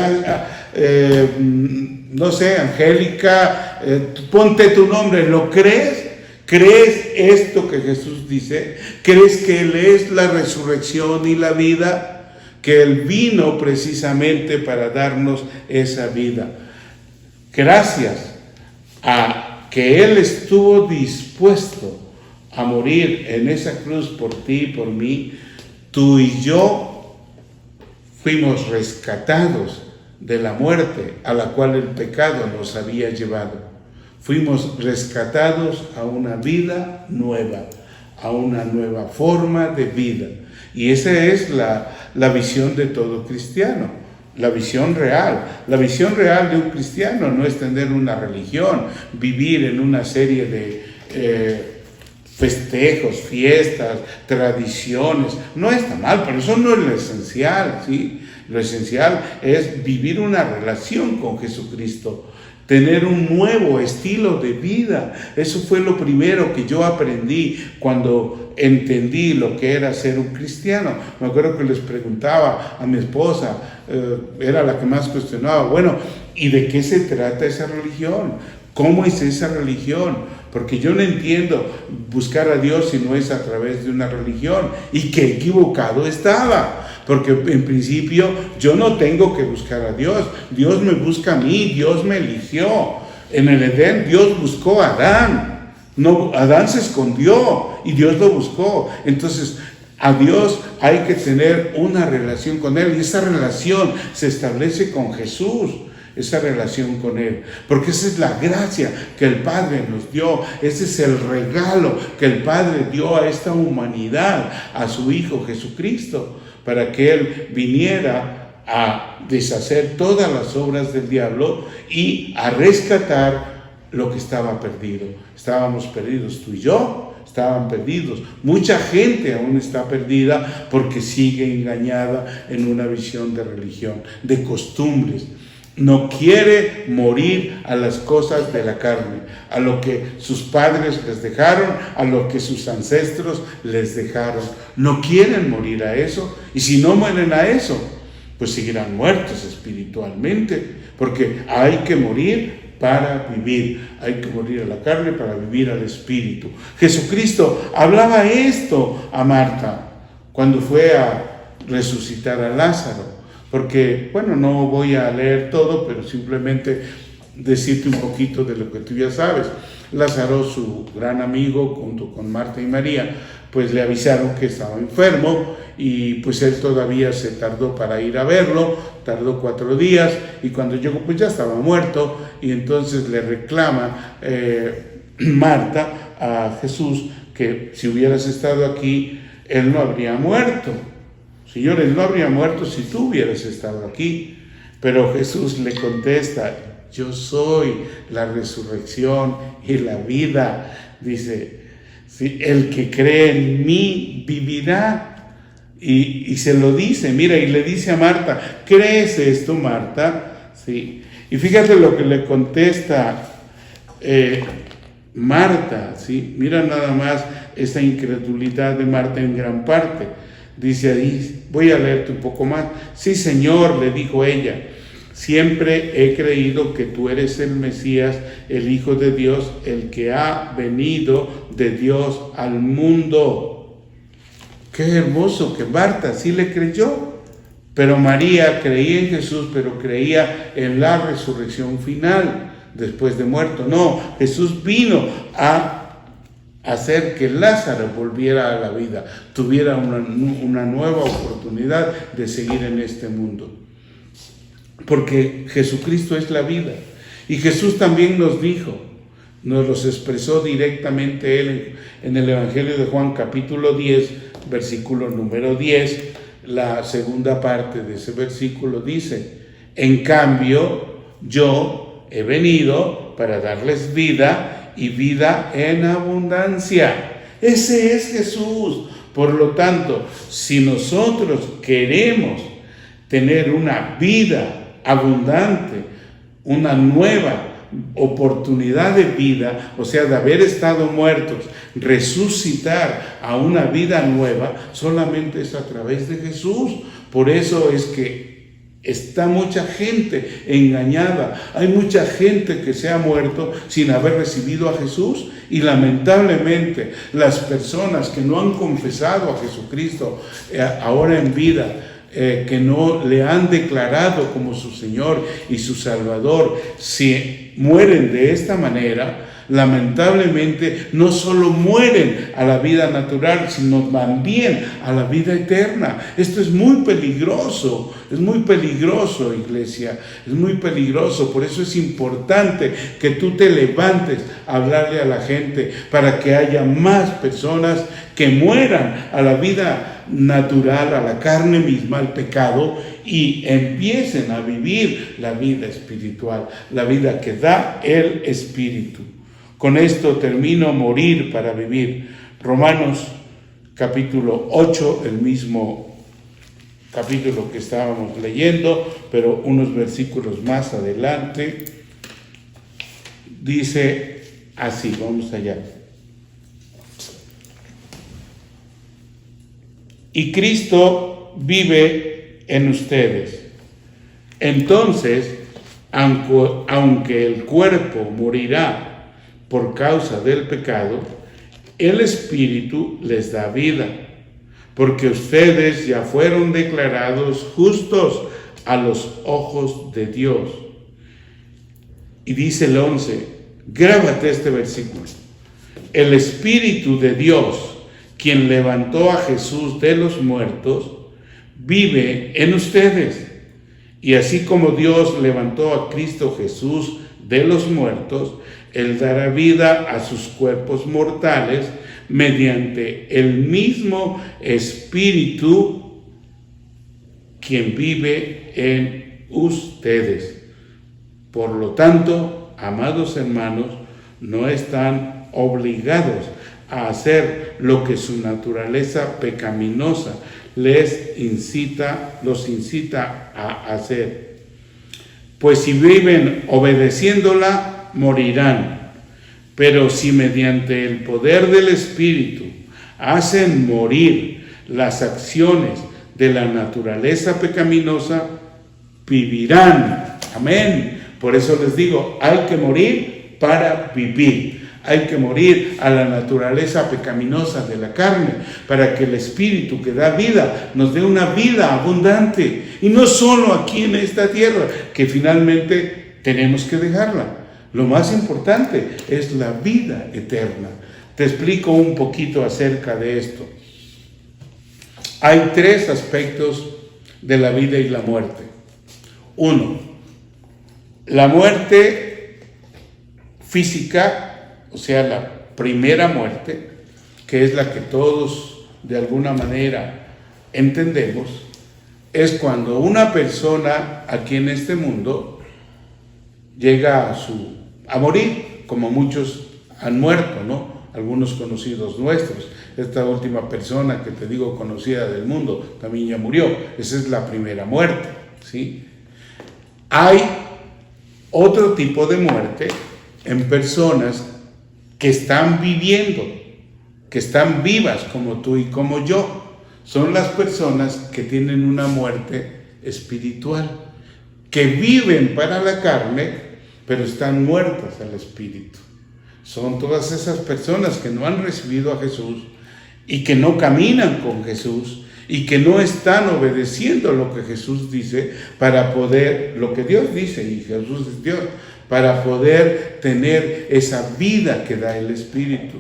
Speaker 1: no sé, Angélica? Ponte tu nombre. ¿Lo crees? ¿Crees esto que Jesús dice? ¿Crees que Él es la resurrección y la vida? Que Él vino precisamente para darnos esa vida. Gracias a que Él estuvo dispuesto a morir en esa cruz por ti y por mí, tú y yo fuimos rescatados de la muerte a la cual el pecado nos había llevado. Fuimos rescatados a una vida nueva, a una nueva forma de vida. Y esa es la visión de todo cristiano, la visión real. La visión real de un cristiano no es tener una religión, vivir en una serie de festejos, fiestas, tradiciones. No está mal, pero eso no es lo esencial, ¿sí? Lo esencial es vivir una relación con Jesucristo, tener un nuevo estilo de vida. Eso fue lo primero que yo aprendí cuando entendí lo que era ser un cristiano. Me acuerdo que les preguntaba a mi esposa, era la que más cuestionaba, bueno, ¿y de qué se trata esa religión? ¿Cómo es esa religión? Porque yo no entiendo buscar a Dios si no es a través de una religión. Y qué equivocado estaba. Porque en principio yo no tengo que buscar a Dios. Dios me busca a mí, Dios me eligió. En el Edén Dios buscó a Adán. No, Adán se escondió y Dios lo buscó. Entonces, a Dios hay que tener una relación con Él. Y esa relación se establece con Jesús. Esa relación con Él, porque esa es la gracia que el Padre nos dio, ese es el regalo que el Padre dio a esta humanidad, a su Hijo Jesucristo, para que Él viniera a deshacer todas las obras del diablo y a rescatar lo que estaba perdido. Estábamos perdidos tú y yo, estaban perdidos. Mucha gente aún está perdida porque sigue engañada en una visión de religión, de costumbres. No quiere morir a las cosas de la carne, a lo que sus padres les dejaron, a lo que sus ancestros les dejaron. No quieren morir a eso, y si no mueren a eso, pues seguirán muertos espiritualmente, porque hay que morir para vivir, hay que morir a la carne para vivir al espíritu. Jesucristo hablaba esto a Marta cuando fue a resucitar a Lázaro. Porque, bueno, no voy a leer todo, pero simplemente decirte un poquito de lo que tú ya sabes. Lázaro, su gran amigo, junto con Marta y María, pues le avisaron que estaba enfermo y pues él todavía se tardó para ir a verlo, tardó 4 días y cuando llegó pues ya estaba muerto y entonces le reclama Marta a Jesús que si hubieras estado aquí, él no habría muerto. Señor, él no habría muerto si tú hubieras estado aquí. Pero Jesús le contesta, yo soy la resurrección y la vida. Dice, ¿sí? El que cree en mí vivirá. Y se lo dice, mira, y le dice a Marta, ¿crees esto, Marta? Sí. Y fíjate lo que le contesta Marta, ¿sí? Mira nada más esa incredulidad de Marta en gran parte. Dice ahí, voy a leerte un poco más. Sí, Señor, le dijo ella, Siempre he creído que tú eres el Mesías, el Hijo de Dios, el que ha venido de Dios al mundo. Qué hermoso que Marta sí le creyó. Pero María creía en Jesús, pero creía en la resurrección final, después de muerto. No, Jesús vino a hacer que Lázaro volviera a la vida, tuviera una nueva oportunidad de seguir en este mundo. Porque Jesucristo es la vida. Y Jesús también nos dijo, nos los expresó directamente Él en el Evangelio de Juan, capítulo 10, versículo número 10, la segunda parte de ese versículo dice: en cambio, yo he venido para darles vida y vida en abundancia. Ese es Jesús. Por lo tanto, si nosotros queremos tener una vida abundante, una nueva oportunidad de vida, o sea, de haber estado muertos, resucitar a una vida nueva, solamente es a través de Jesús. Por eso es que está mucha gente engañada, hay mucha gente que se ha muerto sin haber recibido a Jesús, y lamentablemente las personas que no han confesado a Jesucristo ahora en vida, que no le han declarado como su Señor y su Salvador, si mueren de esta manera, lamentablemente no solo mueren a la vida natural, sino también a la vida eterna. Esto es muy peligroso, iglesia, es muy peligroso. Por eso es importante que tú te levantes a hablarle a la gente, para que haya más personas que mueran a la vida natural, a la carne misma, al pecado, y empiecen a vivir la vida espiritual, la vida que da el Espíritu. Con esto termino: morir para vivir. Romanos capítulo 8, el mismo capítulo que estábamos leyendo, pero unos versículos más adelante, dice así, vamos allá. Y Cristo vive en ustedes. Entonces, aunque el cuerpo morirá por causa del pecado, el Espíritu les da vida, porque ustedes ya fueron declarados justos a los ojos de Dios. Y dice el 11, grábate este versículo: el Espíritu de Dios, quien levantó a Jesús de los muertos, vive en ustedes. Y así como Dios levantó a Cristo Jesús de los muertos, Él dará vida a sus cuerpos mortales mediante el mismo Espíritu, quien vive en ustedes. Por lo tanto, amados hermanos, no están obligados a hacer lo que su naturaleza pecaminosa los incita a hacer. Pues si viven obedeciéndola, morirán. Pero si mediante el poder del Espíritu hacen morir las acciones de la naturaleza pecaminosa, vivirán. Amén. Por eso les digo, hay que morir para vivir. Hay que morir a la naturaleza pecaminosa de la carne, para que el Espíritu que da vida nos dé una vida abundante. Y no solo aquí en esta tierra, que finalmente tenemos que dejarla. Lo más importante es la vida eterna. Te explico un poquito acerca de esto. Hay 3 aspectos de la vida y la muerte. 1, la muerte física, o sea, la primera muerte, que es la que todos de alguna manera entendemos, es cuando una persona aquí en este mundo llega a morir, como muchos han muerto, ¿no? Algunos conocidos nuestros. Esta última persona que te digo conocida del mundo también ya murió. Esa es la primera muerte, ¿sí? Hay otro tipo de muerte en personas que están viviendo, que están vivas como tú y como yo. Son las personas que tienen una muerte espiritual. que viven para la carne, pero están muertas al espíritu. Son todas esas personas que no han recibido a Jesús y que no caminan con Jesús y que no están obedeciendo lo que Jesús dice para poder, lo que Dios dice, y Jesús es Dios, para poder tener esa vida que da el Espíritu.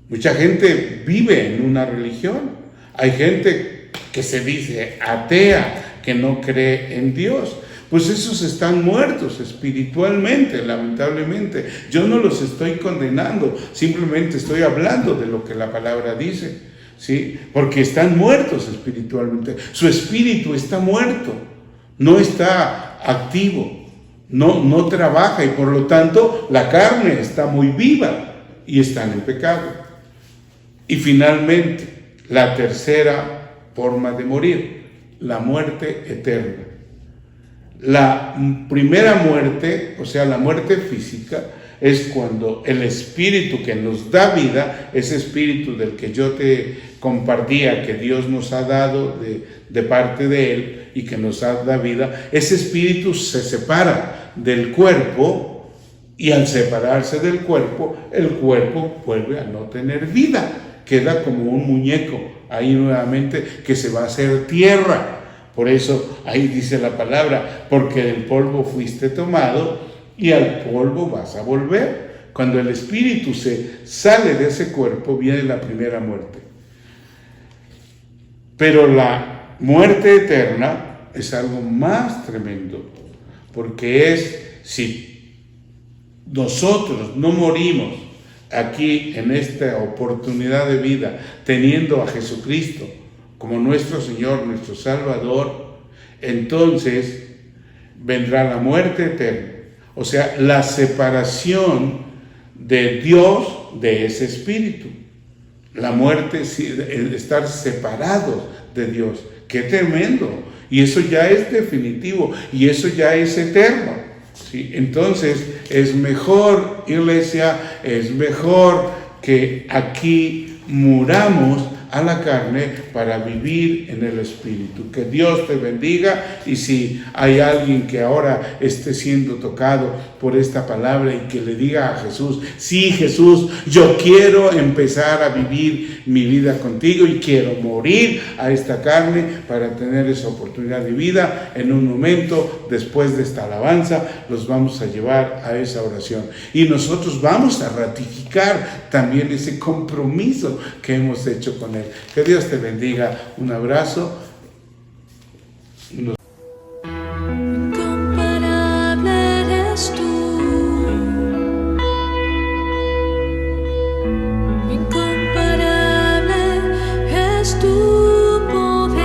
Speaker 1: Mucha gente vive en una religión. Hay gente que se dice atea, que no cree en Dios. Pues esos están muertos espiritualmente, lamentablemente. Yo no los estoy condenando, simplemente estoy hablando de lo que la palabra dice, ¿sí? Porque están muertos espiritualmente. Su espíritu está muerto, no está activo, no trabaja, y por lo tanto la carne está muy viva y están en pecado. Y finalmente, la tercera forma de morir, la muerte eterna. La primera muerte, o sea, la muerte física, es cuando el espíritu que nos da vida, ese espíritu del que yo te compartía, que Dios nos ha dado de parte de Él y que nos da vida, ese espíritu se separa del cuerpo, y al separarse del cuerpo, el cuerpo vuelve a no tener vida, queda como un muñeco ahí nuevamente que se va a hacer tierra. Por eso ahí dice la palabra, porque del polvo fuiste tomado y al polvo vas a volver. Cuando el espíritu se sale de ese cuerpo, viene la primera muerte. Pero la muerte eterna es algo más tremendo, porque es, si nosotros no morimos aquí en esta oportunidad de vida, teniendo a Jesucristo como nuestro Señor, nuestro Salvador, entonces vendrá la muerte eterna, o sea, la separación de Dios de ese espíritu. La muerte, estar separados de Dios. ¡Qué tremendo! Y eso ya es definitivo, y eso ya es eterno, ¿sí? Entonces, es mejor, iglesia, es mejor que aquí muramos a la carne para vivir en el Espíritu. Que Dios te bendiga, y si hay alguien que ahora esté siendo tocado por esta palabra y que le diga a Jesús, sí, Jesús, yo quiero empezar a vivir mi vida contigo y quiero morir a esta carne para tener esa oportunidad de vida, en un momento después de esta alabanza los vamos a llevar a esa oración y nosotros vamos a ratificar también ese compromiso que hemos hecho con Él. Que Dios te bendiga. Un abrazo.
Speaker 4: Incomparable eres tú, incomparable es tu poder,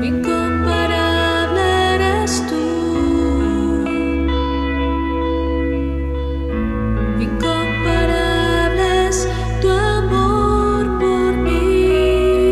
Speaker 4: incomparable eres tú, incomparable es tu amor por mí.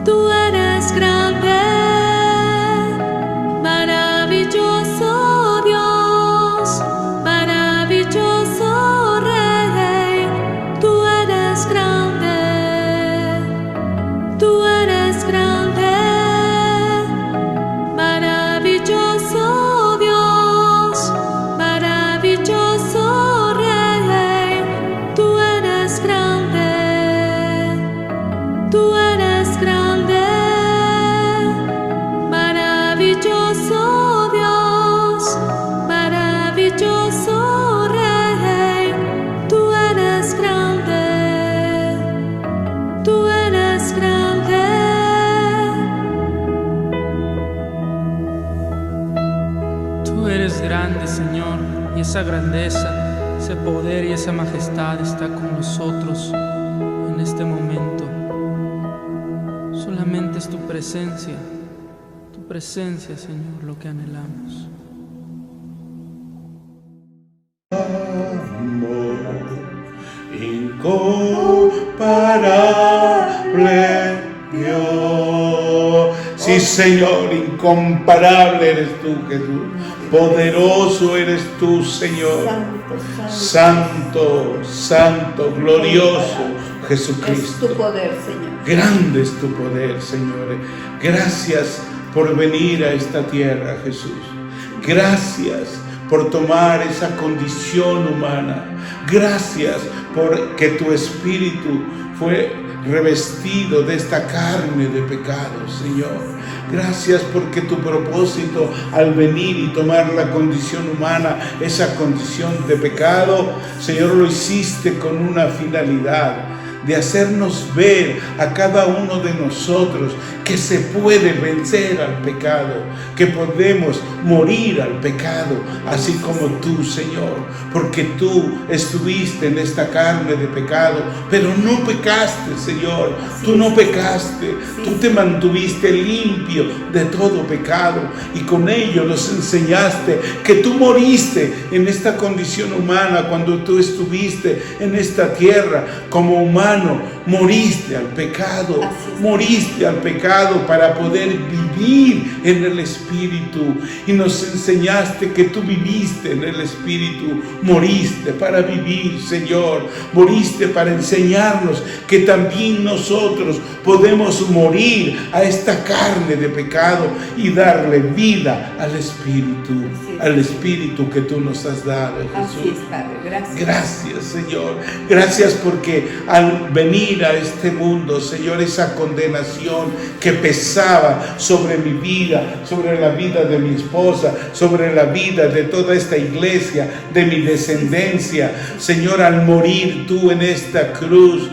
Speaker 4: tú eres grande, maravilloso Dios, maravilloso Rey, tú eres grande, tú eres grande, maravilloso Dios, maravilloso Rey, tú eres grande, tú eres grande, maravilloso Dios, maravilloso Rey, tú eres grande, tú eres grande.
Speaker 3: Tú eres grande, Señor, y esa grandeza, ese poder y esa majestad está con nosotros en este momento. Solamente es tu presencia, Señor, lo que anhelamos.
Speaker 1: Amor incomparable Dios. Sí, Señor, incomparable eres tú, Jesús. Poderoso eres tú, Señor. Santo, santo, glorioso Jesucristo.
Speaker 2: Es tu poder, Señor.
Speaker 1: Grande es tu poder, Señor. Gracias por venir a esta tierra, Jesús. Gracias por tomar esa condición humana. Gracias porque tu espíritu fue revestido de esta carne de pecado, Señor. Gracias porque tu propósito al venir y tomar la condición humana, esa condición de pecado, Señor, lo hiciste con una finalidad de hacernos ver a cada uno de nosotros que se puede vencer al pecado, que podemos morir al pecado, así como tú, Señor, porque tú estuviste en esta carne de pecado, pero no pecaste, Señor, tú no pecaste, tú te mantuviste limpio de todo pecado y con ello nos enseñaste que tú moriste en esta condición humana cuando tú estuviste en esta tierra como humano. Moriste al pecado, moriste al pecado para poder vivir en el Espíritu y nos enseñaste que tú viviste en el Espíritu, moriste para vivir, Señor, moriste para enseñarnos que también nosotros podemos morir a esta carne de pecado y darle vida al Espíritu que tú nos has dado, Jesús.
Speaker 2: Así es, Padre, gracias.
Speaker 1: Gracias, Señor. Gracias porque al venir a este mundo, Señor, esa condenación que pesaba sobre mi vida, sobre la vida de mi esposa, sobre la vida de toda esta iglesia, de mi descendencia, Señor, al morir tú en esta cruz,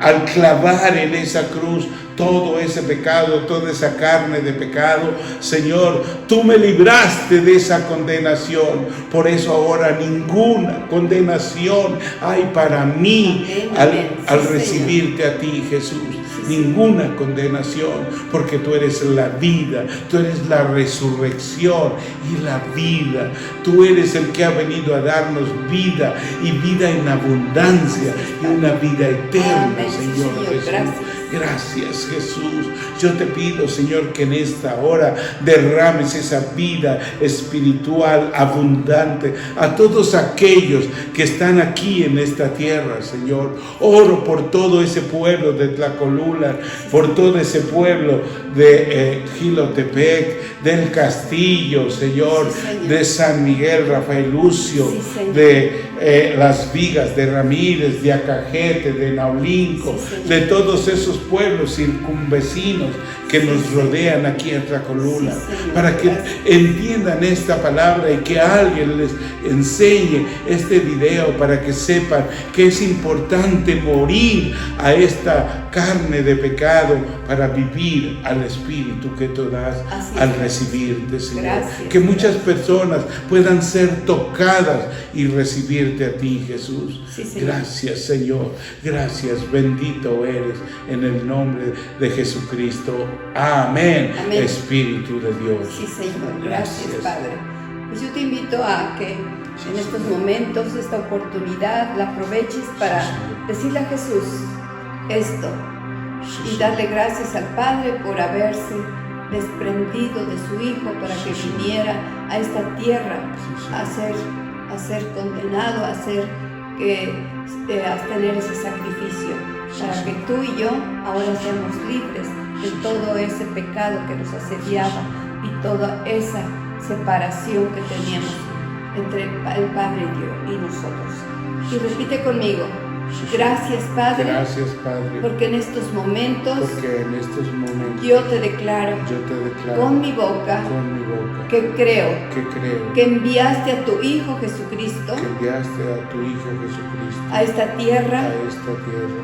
Speaker 1: al clavar en esa cruz todo ese pecado, toda esa carne de pecado, Señor, tú me libraste de esa condenación. Por eso ahora ninguna condenación hay para mí al recibirte a ti, Jesús. Ninguna condenación, porque tú eres la vida, tú eres la resurrección y la vida. Tú eres el que ha venido a darnos vida y vida en abundancia y una vida eterna, Señor Jesús. Gracias, Jesús. Yo te pido, Señor, que en esta hora derrames esa vida espiritual abundante a todos aquellos que están aquí en esta tierra, Señor. Oro por todo ese pueblo de Tlacolula, por todo ese pueblo de Jilotepec, del Castillo, Señor, de San Miguel, Rafael Lucio, de Las Vigas, de Ramírez, de Acajete, de Naulinco, de todos esos pueblos circunvecinos que nos rodean aquí en Tlacolula, para que entiendan esta palabra y que alguien les enseñe este video para que sepan que es importante morir a esta carne de pecado para vivir al Espíritu que tú das al recibirte, Señor.
Speaker 2: Gracias.
Speaker 1: Que muchas personas puedan ser tocadas y recibirte a ti, Jesús. Gracias, Señor. Gracias, bendito eres en el nombre de Jesucristo. Amén.
Speaker 2: Amén.
Speaker 1: Espíritu de Dios.
Speaker 2: Sí, Señor. Gracias, Padre. Pues yo te invito a que en estos momentos, esta oportunidad, la aproveches para decirle a Jesús esto: y darle gracias al Padre por haberse desprendido de su Hijo para que viniera a esta tierra a ser condenado, a tener ese sacrificio, para que tú y yo ahora seamos libres de todo ese pecado que nos asediaba y toda esa separación que teníamos entre el Padre y nosotros. Y repite conmigo: gracias, Padre.
Speaker 1: Gracias, Padre.
Speaker 2: Porque en estos momentos yo te declaro con mi boca que creo que enviaste a tu Hijo Jesucristo a esta tierra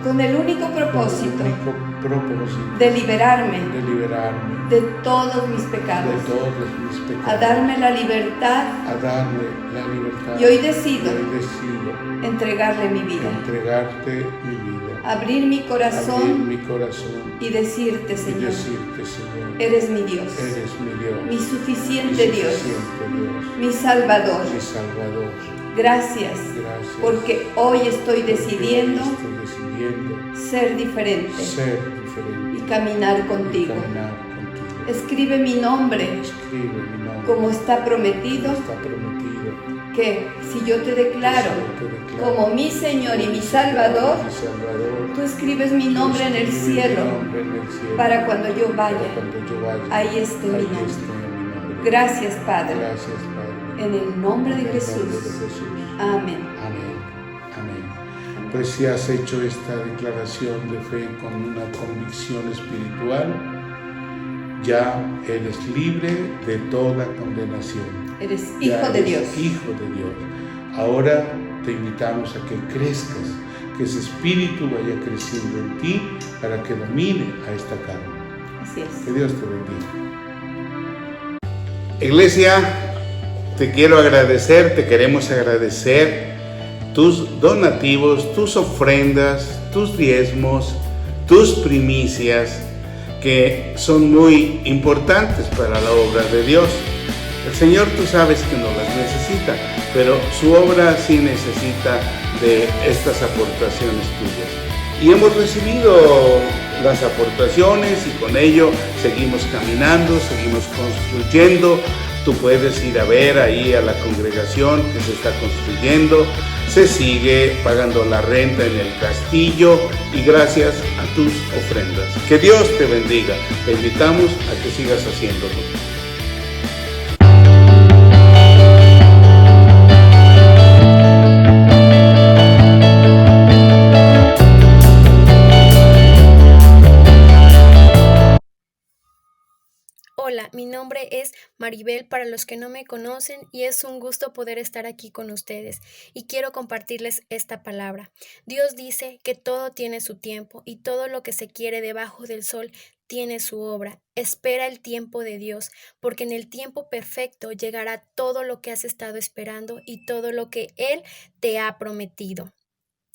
Speaker 2: con el único propósito de liberarme de todos mis pecados, a darme la libertad, y hoy decido entregarle mi vida, abrir mi corazón y decirte, Señor, eres mi Dios, mi suficiente Dios, mi Salvador. Gracias, porque hoy estoy decidiendo ser diferente y caminar contigo. Escribe mi nombre como está prometido, que si yo te declaro como mi Señor y mi Salvador, tú escribes mi nombre en el cielo para cuando yo vaya, ahí esté mi nombre. Gracias, Padre. En el nombre de Jesús. Amén.
Speaker 1: Pues si has hecho esta declaración de fe con una convicción espiritual, ya eres libre de toda condenación.
Speaker 2: Eres hijo de Dios.
Speaker 1: Hijo de Dios. Ahora te invitamos a que crezcas, que ese espíritu vaya creciendo en ti para que domine a esta carne.
Speaker 2: Así es.
Speaker 1: Que Dios te bendiga. Iglesia, te queremos agradecer tus donativos, tus ofrendas, tus diezmos, tus primicias, que son muy importantes para la obra de Dios. El Señor, tú sabes que no las necesita, pero su obra sí necesita de estas aportaciones tuyas. Y hemos recibido las aportaciones y con ello seguimos caminando, seguimos construyendo. Tú puedes ir a ver ahí a la congregación que se está construyendo. Se sigue pagando la renta en el castillo y gracias a tus ofrendas. Que Dios te bendiga. Te invitamos a que sigas haciéndolo.
Speaker 5: Hola, mi nombre es Maribel para los que no me conocen y es un gusto poder estar aquí con ustedes y quiero compartirles esta palabra. Dios dice que todo tiene su tiempo y todo lo que se quiere debajo del sol tiene su obra. Espera el tiempo de Dios, porque en el tiempo perfecto llegará todo lo que has estado esperando y todo lo que Él te ha prometido.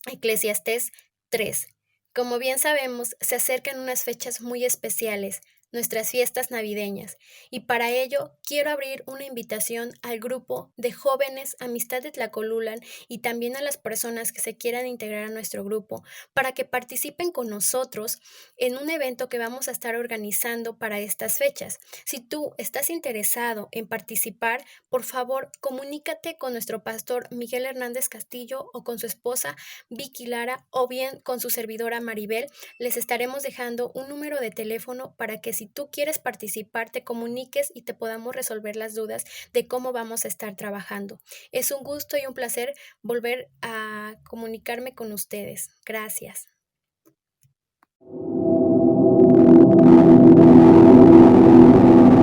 Speaker 5: Eclesiastés 3. Como bien sabemos, se acercan unas fechas muy especiales, nuestras fiestas navideñas, y para ello quiero abrir una invitación al grupo de jóvenes Amistad de Tlacolulan y también a las personas que se quieran integrar a nuestro grupo para que participen con nosotros en un evento que vamos a estar organizando para estas fechas. Si tú estás interesado en participar, por favor comunícate con nuestro pastor Miguel Hernández Castillo o con su esposa Vicky Lara o bien con su servidora Maribel. Les estaremos dejando un número de teléfono para que si tú quieres participar, te comuniques y te podamos resolver las dudas de cómo vamos a estar trabajando. Es un gusto y un placer volver a comunicarme con ustedes. Gracias.